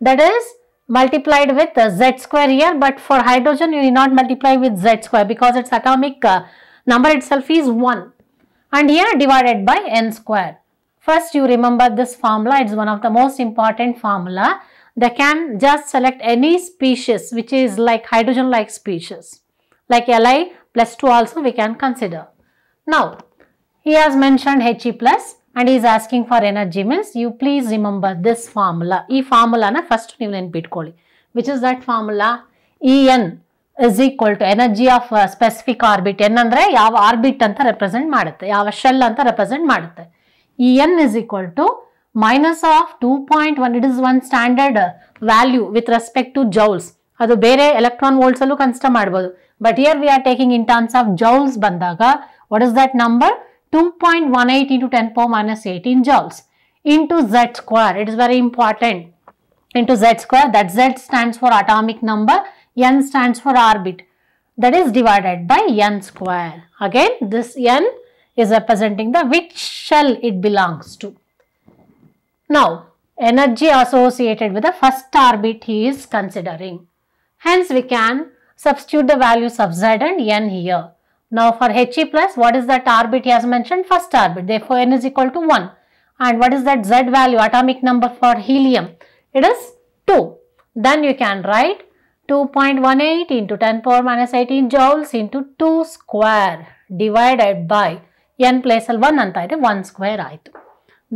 that is multiplied with z square here, but for hydrogen you need not multiply with z square because its atomic number itself is 1, and here divided by n square. First you remember this formula, it is one of the most important formula. They can just select any species which is like hydrogen like species, like Li+2 also we can consider. Now he has mentioned He+, and he is asking for energy, means you please remember this formula. Ee formula na first ನೀವು ನೆನಪಿಟ್ಕೊಳ್ಳಿ. Which is that formula? En is equal to energy of specific orbit. n ಅಂದ್ರೆ ಯಾವ orbit ಅಂತ represent ಮಾಡುತ್ತೆ, ಯಾವ shell ಅಂತ represent ಮಾಡುತ್ತೆ. En is equal to minus of 2.1. it is one standard value with respect to joules. ಅದು ಬೇರೆ electron volts ಅಲ್ಲೂ ಕನ್ಸಿಡರ್ ಮಾಡಬಹುದು, but here we are taking in terms of joules ಬಂದಾಗ what is that number? 2.18 into 10 power -18 joules into z square. It is very important, into z square. That z stands for atomic number, n stands for orbit, that is divided by n square. Again this n is representing the which shell it belongs to. Now energy associated with the first orbit he is considering, hence we can Substitute the values of Z and N here. Now for He plus, what is that orbit he has mentioned? First orbit. Therefore, N is equal to 1. And what is that Z value, atomic number for helium? It is 2. Then you can write 2.18 into 10 power minus 18 joules into 2 square divided by N place 1 anta ide 1 square aitu.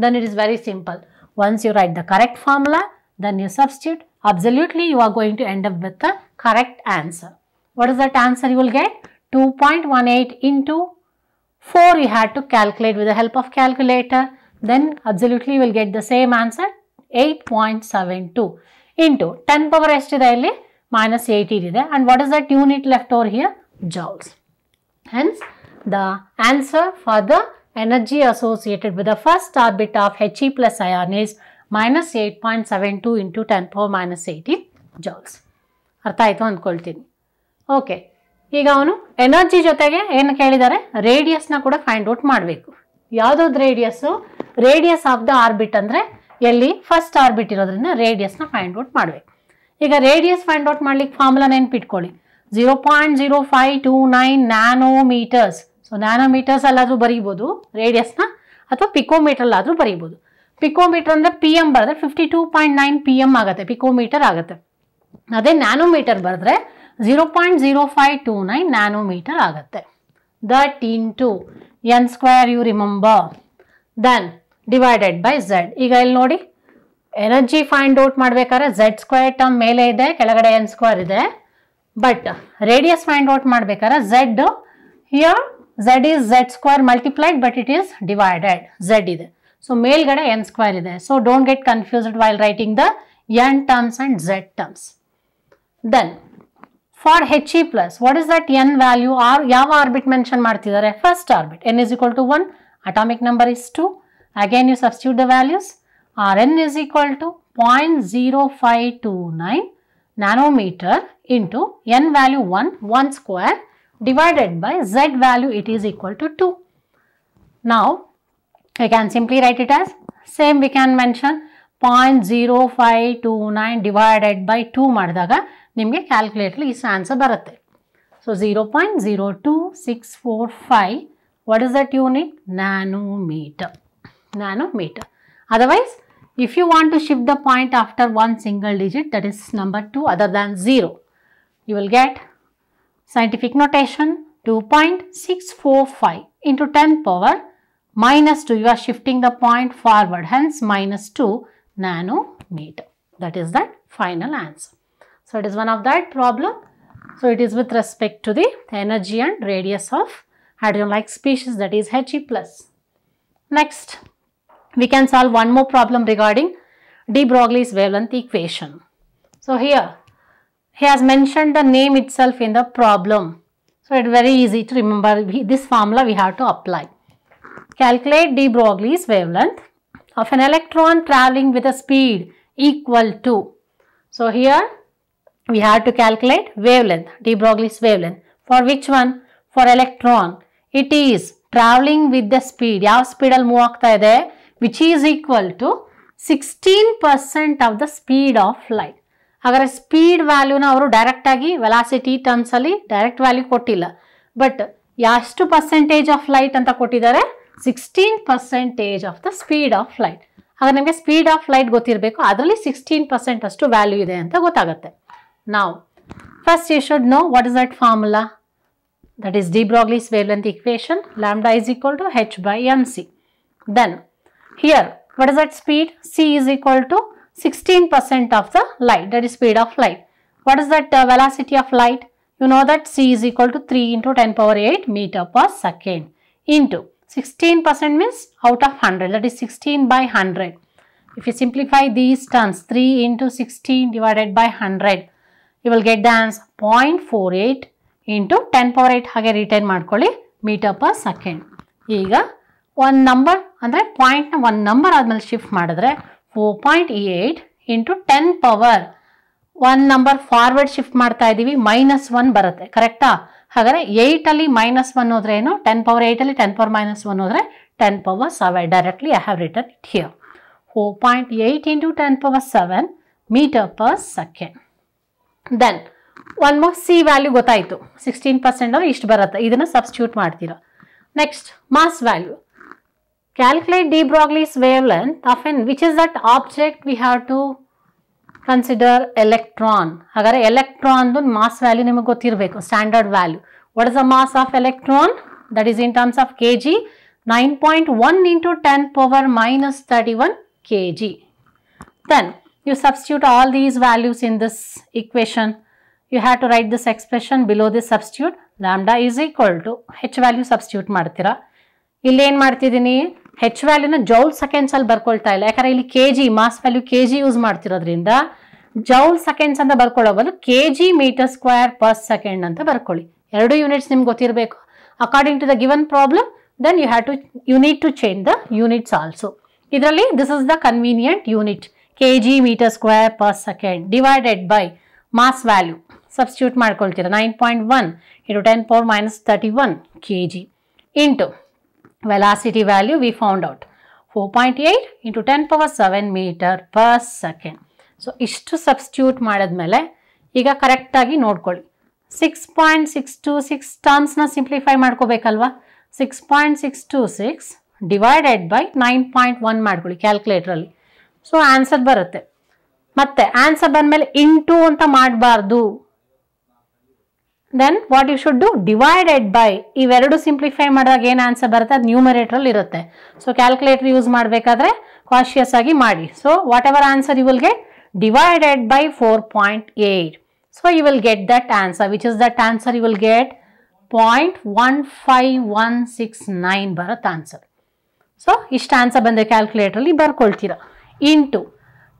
Then it is very simple. Once you write the correct formula, then you substitute. Absolutely, you are going to end up with the correct answer. What is that answer you will get? 2.18 into 4 you had to calculate with the help of calculator. Then absolutely you will get the same answer, 8.72 into 10 power ಎಷ್ಟಿದೆ ಇಲ್ಲಿ minus 18 ಇದೆ. And what is that unit left over here? Joules. Hence, the answer for the energy associated with the first orbit of He plus ion is minus 8.72 into 10 power minus 18 joules. ಅರ್ಥ ಆಯಿತು ಅಂದ್ಕೊಳ್ತೀನಿ. Okay, ಈಗ ಅವನು energy ಜೊತೆಗೆ ಏನು ಕೇಳಿದ್ದಾರೆ, ರೇಡಿಯಸ್ನ ಕೂಡ find out ಮಾಡಬೇಕು. ಯಾವುದಾದ್ರು radius, radius of the orbit ಅಂದರೆ ಎಲ್ಲಿ ಫಸ್ಟ್ ಆರ್ಬಿಟ್ ಇರೋದ್ರಿಂದ ರೇಡಿಯಸ್ನ ಫೈಂಡ್ ಔಟ್ ಮಾಡಬೇಕು. ಈಗ ರೇಡಿಯಸ್ ಫೈಂಡ್ ಔಟ್ ಮಾಡ್ಲಿಕ್ಕೆ ಫಾರ್ಮುಲಾ ನೆನ್ಪಿಟ್ಕೊಳ್ಳಿ, 0.0529 ನ್ಯಾನೋಮೀಟರ್ಸ್. ಸೊ ನ್ಯಾನೋಮೀಟರ್ಸ್ ಅಲ್ಲಾದರೂ ಬರೀಬೋದು ರೇಡಿಯಸ್ನ, ಅಥವಾ ಪಿಕೋಮೀಟರ್ಲಾದರೂ ಬರೀಬೋದು. ಪಿಕೋಮೀಟರ್ ಅಂದರೆ ಪಿ ಎಮ್ ಬರೆದ್ರೆ 52.9 PM ಆಗುತ್ತೆ, ಪಿಕೋಮೀಟರ್ ಆಗುತ್ತೆ. ಅದೇ ನ್ಯಾನೋಮೀಟರ್ ಬರೆದ್ರೆ 0.0529 ನ್ಯಾನೋಮೀಟರ್ ಆಗುತ್ತೆ. That into N square you remember, then divided by Z. ಈಗ ಇಲ್ಲಿ ನೋಡಿ, ಎನರ್ಜಿ ಫೈಂಡ್ ಔಟ್ ಮಾಡಬೇಕಾದ್ರೆ ಝೆಡ್ ಸ್ಕ್ವೇರ್ ಟರ್ಮ್ ಮೇಲೆ ಇದೆ, ಕೆಳಗಡೆ ಎನ್ ಸ್ಕ್ವೇರ್ ಇದೆ. ಬಟ್ ರೇಡಿಯಸ್ ಫೈಂಡ್ ಔಟ್ ಮಾಡಬೇಕಾದ್ರೆ Z, here Z is Z square multiplied, but it is divided, Z ಇದೆ. ಸೊ ಮೇಲ್ಗಡೆ ಎನ್ ಸ್ಕ್ವೇರ್ ಇದೆ. So don't get confused while writing the N terms and Z terms. Then for He plus, what is that n value? ಯಾವ orbit mention ಮಾಡ್ತಿದ್ದಾರೆ? First orbit. n is equal to 1, atomic number is 2. Again you substitute the values. Rn is equal to 0.0529 nanometer into n value 1 square divided by z value, it is equal to 2. Now I can simply write it as same. We can mention 0.0529 divided by 2 ಮಾಡಿದಾಗ ನಿಮಗೆ calculator ಈ answer ಬರುತ್ತೆ. So 0.02645, what is that unit? Nanometer. Nanometer. Otherwise, if you want to shift the point after one single digit, that is number 2 other than 0, you will get scientific notation 2.645 into 10 power minus 2. You are shifting the point forward, hence minus 2 nanometer. That is that final answer. So it is one of that problem. So it is with respect to the energy and radius of hydrogen-like species, that is He plus. Next, we can solve one more problem regarding de Broglie's wavelength equation. So here, he has mentioned the name itself in the problem. So it is very easy to remember. This formula we have to apply. Calculate de Broglie's wavelength of an electron traveling with a speed equal to. So here we have to calculate wavelength, de Broglie's wavelength. For which one? For electron. It is traveling with the speed. ಯಾವ speed ಅಲ್ಲಿ move ಆಗ್ತಾ ಇದೆ? Which is equal to 16% of the speed of light. ಹಾಗಾದ್ರೆ speed ವ್ಯಾಲ್ಯೂನ ಅವರು direct ಆಗಿ velocity terms ಅಲ್ಲಿ direct value ಕೊಟ್ಟಿಲ್ಲ, but ಎಷ್ಟು ಪರ್ಸೆಂಟೇಜ್ ಆಫ್ ಲೈಟ್ ಅಂತ ಕೊಟ್ಟಿದ್ದಾರೆ? 16% of the speed of light. ಹಾಗಾದ್ರೆ ನಿಮಗೆ ಸ್ಪೀಡ್ ಆಫ್ ಲೈಟ್ ಗೊತ್ತಿರಬೇಕು, ಅದರಲ್ಲಿ 16% ಅಷ್ಟು ವ್ಯಾಲ್ಯೂ ಇದೆ ಅಂತ ಗೊತ್ತಾಗುತ್ತೆ. Now, first you should know what is that formula. That is de Broglie's wavelength equation. Lambda is equal to h by mc. Then here, what is that speed? C is equal to 16% of the light, that is speed of light. What is that velocity of light? You know that C is equal to 3 into 10 power 8 meter per second into 16% means out of 100, that is 16 by 100. If you simplify these terms, 3 into 16 divided by 100, you will get the answer 0.48 into 10 power 8 ಹಾಗೆ retain ಮಾಡ್ಕೊಳ್ಳಿ metre per second. ಈಗ ಒಂದು number ಅಂದರೆ ಪಾಯಿಂಟ್ನ ಒಂದು number ಆದಮೇಲೆ shift ಮಾಡಿದ್ರೆ 4.8 into 10 power ಒಂದು ನಂಬರ್ ಫಾರ್ವರ್ಡ್ ಶಿಫ್ಟ್ ಮಾಡ್ತಾ ಇದ್ದೀವಿ, -1 ಬರುತ್ತೆ, ಕರೆಕ್ಟಾ? ಹಾಗಾದರೆ 8ಅಲ್ಲಿ -1 ಹೋದ್ರೆ ಏನು? 10 power 8ಅಲ್ಲಿ 10 power -1 ಹೋದರೆ 10 power 7. Directly I have written it here. 4.8 into 10 power 7 meter per second. Then one more c value ಗೊತ್ತಾಯಿತು 16% ಅಂದ್ರೆ ಇಷ್ಟು ಬರುತ್ತೆ, ಇದನ್ನು ಸಬ್ಸ್ಟಿಟ್ಯೂಟ್ ಮಾಡ್ತೀರಾ. Next mass value. Calculate de Broglie's wavelength of an which is that object we have to consider electron. ಹಾಗಾದ್ರೆ ಎಲೆಕ್ಟ್ರಾನ್ದು mass value ನಿಮಗೆ ಗೊತ್ತಿರಬೇಕು, standard value. What is the mass of electron? That is in terms of kg, 9.1 into 10 power minus 31 kg. Then you substitute all these values in this equation. You have to write this expression below this substitute. Lambda is equal to h value substitute ಮಾಡ್ತೀರಾ. ಇಲ್ಲಿ ಏನು ಮಾಡ್ತಿದ್ದೀನಿ, h ವ್ಯಾಲ್ಯೂನ joule seconds ಅಲ್ಲಿ ಬರ್ಕೊಳ್ತಾ ಇಲ್ಲ, ಯಾಕಂದ್ರೆ ಇಲ್ಲಿ kg mass value kg use ಮಾಡ್ತಿರೋದ್ರಿಂದ joule seconds ಅಂತ ಬರ್ಕೊಳ್ಳೋ ಬದಲು kg meter square per second ಅಂತ ಬರ್ಕೊಳ್ಳಿ. ಎರಡು ಯೂನಿಟ್ಸ್ ನಿಮ್ಗೆ ಗೊತ್ತಿರಬೇಕು. According to the given problem then you need to change the units also. Idralli this is the convenient unit, kg meter square per second divided by mass value. Substitute ಮಾಡ್ಕೊಳ್ತೀರಾ 9.1 into 10 power minus 31 kg into velocity value we found out 4.8 into 10 power 7 meter per second. So ಇಷ್ಟು substitute ಮಾಡಿದ್ಮೇಲೆ ಈಗ ಕರೆಕ್ಟಾಗಿ ನೋಡ್ಕೊಳ್ಳಿ. 6.626 ಟರ್ಮ್ಸ್ನ simplify ಮಾಡ್ಕೋಬೇಕಲ್ವಾ. 6.626 divided by 9.1 ಮಾಡ್ಕೊಳ್ಳಿ ಕ್ಯಾಲ್ಕುಲೇಟ್ರಲ್ಲಿ. So answer ಬರುತ್ತೆ. ಮತ್ತೆ answer ಬಂದಮೇಲೆ into ಅಂತ ಮಾಡಬಾರ್ದು. Then what you should do, divided by. ಇವೆರಡು ಸಿಂಪ್ಲಿಫೈ ಮಾಡಿದಾಗ ಏನು ಆನ್ಸರ್ ಬರುತ್ತೆ ಅದು ನ್ಯೂಮರೇಟ್ರಲ್ಲಿ ಇರುತ್ತೆ. ಸೊ ಕ್ಯಾಲ್ಕುಲೇಟರ್ ಯೂಸ್ ಮಾಡಬೇಕಾದ್ರೆ ಕಾಶಿಯಸ್ ಆಗಿ ಮಾಡಿ. So whatever answer you will get divided by 4.8. So you will get that answer. Which is that answer? You will get 0.15169 ಬರುತ್ತೆ ಆನ್ಸರ್. ಸೊ ಇಷ್ಟು ಆನ್ಸರ್ ಬಂದೆ ಕ್ಯಾಲ್ಕುಲೇಟ್ರಲ್ಲಿ ಬರ್ಕೊಳ್ತೀರಾ. ಇಂಟು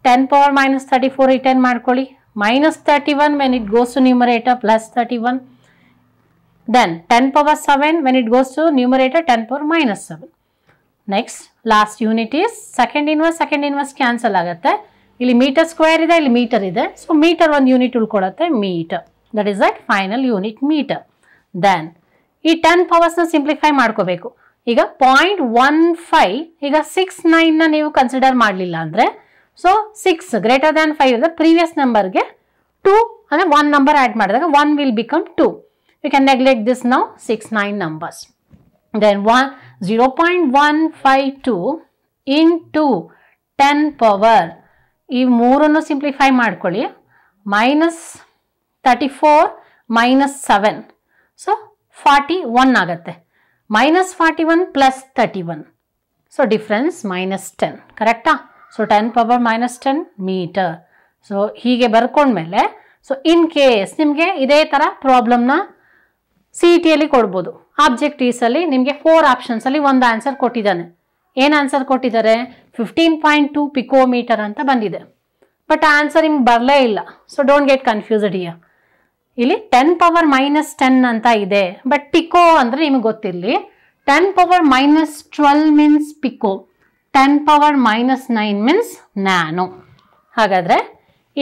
10 power minus 34 ರಿಟರ್ನ್ ಮಾಡ್ಕೊಳ್ಳಿ, minus 31 when it goes to numerator plus 31. Then 10 power 7 when it goes to numerator 10 power minus 7. Next last unit is second inverse cancel ಆಗುತ್ತೆ. ಇಲ್ಲಿ meter square ಇದೆ, ಇಲ್ಲಿ meter ಇದೆ. So meter ಒಂದು unit ಉಳ್ಕೊಳುತ್ತೆ, meter. That is that final unit meter. Then ಈ 10 ಪವರ್ಸ್ನ simplify ಮಾಡ್ಕೋಬೇಕು. ಈಗ 0.15, ಈಗ 69ನ ನೀವು ಕನ್ಸಿಡರ್ ಮಾಡಲಿಲ್ಲ ಅಂದರೆ, ಸೊ 6 ಗ್ರೇಟರ್ ದ್ಯಾನ್ 5 ಇದೆ, ಪ್ರೀವಿಯಸ್ ನಂಬರ್ಗೆ 2 ಅಂದರೆ 1 ನಂಬರ್ ಆ್ಯಡ್ ಮಾಡಿದಾಗ 1 will become 2. You can neglect this now 69 numbers. Then 0.152 into 10 power, ಈ ಮೂರನ್ನು ಸಿಂಪ್ಲಿಫೈ ಮಾಡ್ಕೊಳ್ಳಿ. -34 -7, ಸೊ 41 ಆಗುತ್ತೆ. -41 + 31, ಸೊ ಡಿಫ್ರೆನ್ಸ್ -10. ಕರೆಕ್ಟಾ? So 10 power -10 metre. ಸೊ ಹೀಗೆ ಬರ್ಕೊಂಡ್ಮೇಲೆ, ಸೊ ಇನ್ ಕೇಸ್ ನಿಮಗೆ ಇದೇ ಥರ ಪ್ರಾಬ್ಲಮ್ನ CET-ಯಲ್ಲಿ ಕೊಡ್ಬೋದು. ಆಬ್ಜೆಕ್ಟಿವ್ಸಲ್ಲಿ ನಿಮಗೆ 4 ಆಪ್ಷನ್ಸಲ್ಲಿ ಒಂದು ಆನ್ಸರ್ ಕೊಟ್ಟಿದ್ದಾನೆ. ಏನು ಆನ್ಸರ್ ಕೊಟ್ಟಿದ್ದಾರೆ? 15.2 ಪಿಕೋಮೀಟರ್ ಅಂತ ಬಂದಿದೆ. ಬಟ್ ಆನ್ಸರ್ ನಿಮ್ಗೆ ಬರಲೇ ಇಲ್ಲ. So don't get confused here. ಇಲ್ಲಿ 10 ಪವರ್ -10 ಅಂತ ಇದೆ, ಬಟ್ ಪಿಕೋ ಅಂದರೆ ನಿಮಗೆ ಗೊತ್ತಿರಲಿ. 10 power -12 means pico, 10 power -9 means nano. ಹಾಗಾದರೆ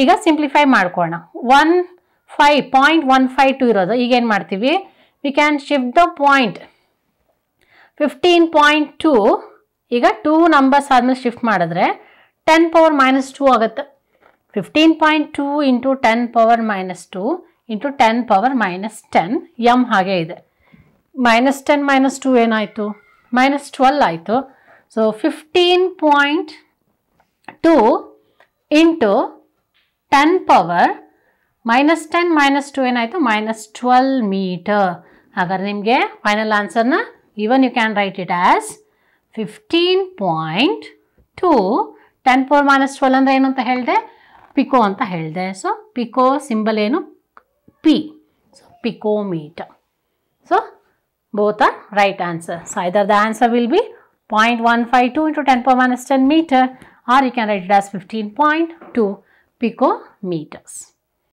ಈಗ ಸಿಂಪ್ಲಿಫೈ ಮಾಡ್ಕೊಳ್ಳೋಣ. 0.152 ಇರೋದು. ಈಗೇನು ಮಾಡ್ತೀವಿ? We can shift the point. 15.2 ಈಗ 2 ನಂಬರ್ಸ್ ಆದಮೇಲೆ ಶಿಫ್ಟ್ ಮಾಡಿದ್ರೆ 10 ಪವರ್ -2 ಆಗುತ್ತೆ. 15.2 into 10 power -2 into 10 power -10, M ಹಾಗೆ ಇದೆ. -10 -2 ಏನಾಯಿತು? -12 ಆಯಿತು. ಸೊ 15.2 ಇಂಟು 10 ಪವರ್ -10 -2 ಏನಾಯಿತು? -12 ಮೀಟರ್. ಹಾಗಾದ್ರೆ ನಿಮಗೆ final ಆನ್ಸರ್ನ even you can write it as 15.2. 10 power -12 ಅಂದರೆ ಏನು ಅಂತ ಹೇಳಿದೆ? ಪಿಕೋ ಅಂತ ಹೇಳಿದೆ. ಸೊ ಪಿಕೋ ಸಿಂಬಲ್ ಏನು? P. So picometre. So both are right answer. So either the answer will be 0.152 into 10 power -10 meter, or you can write it as 15.2 picometers.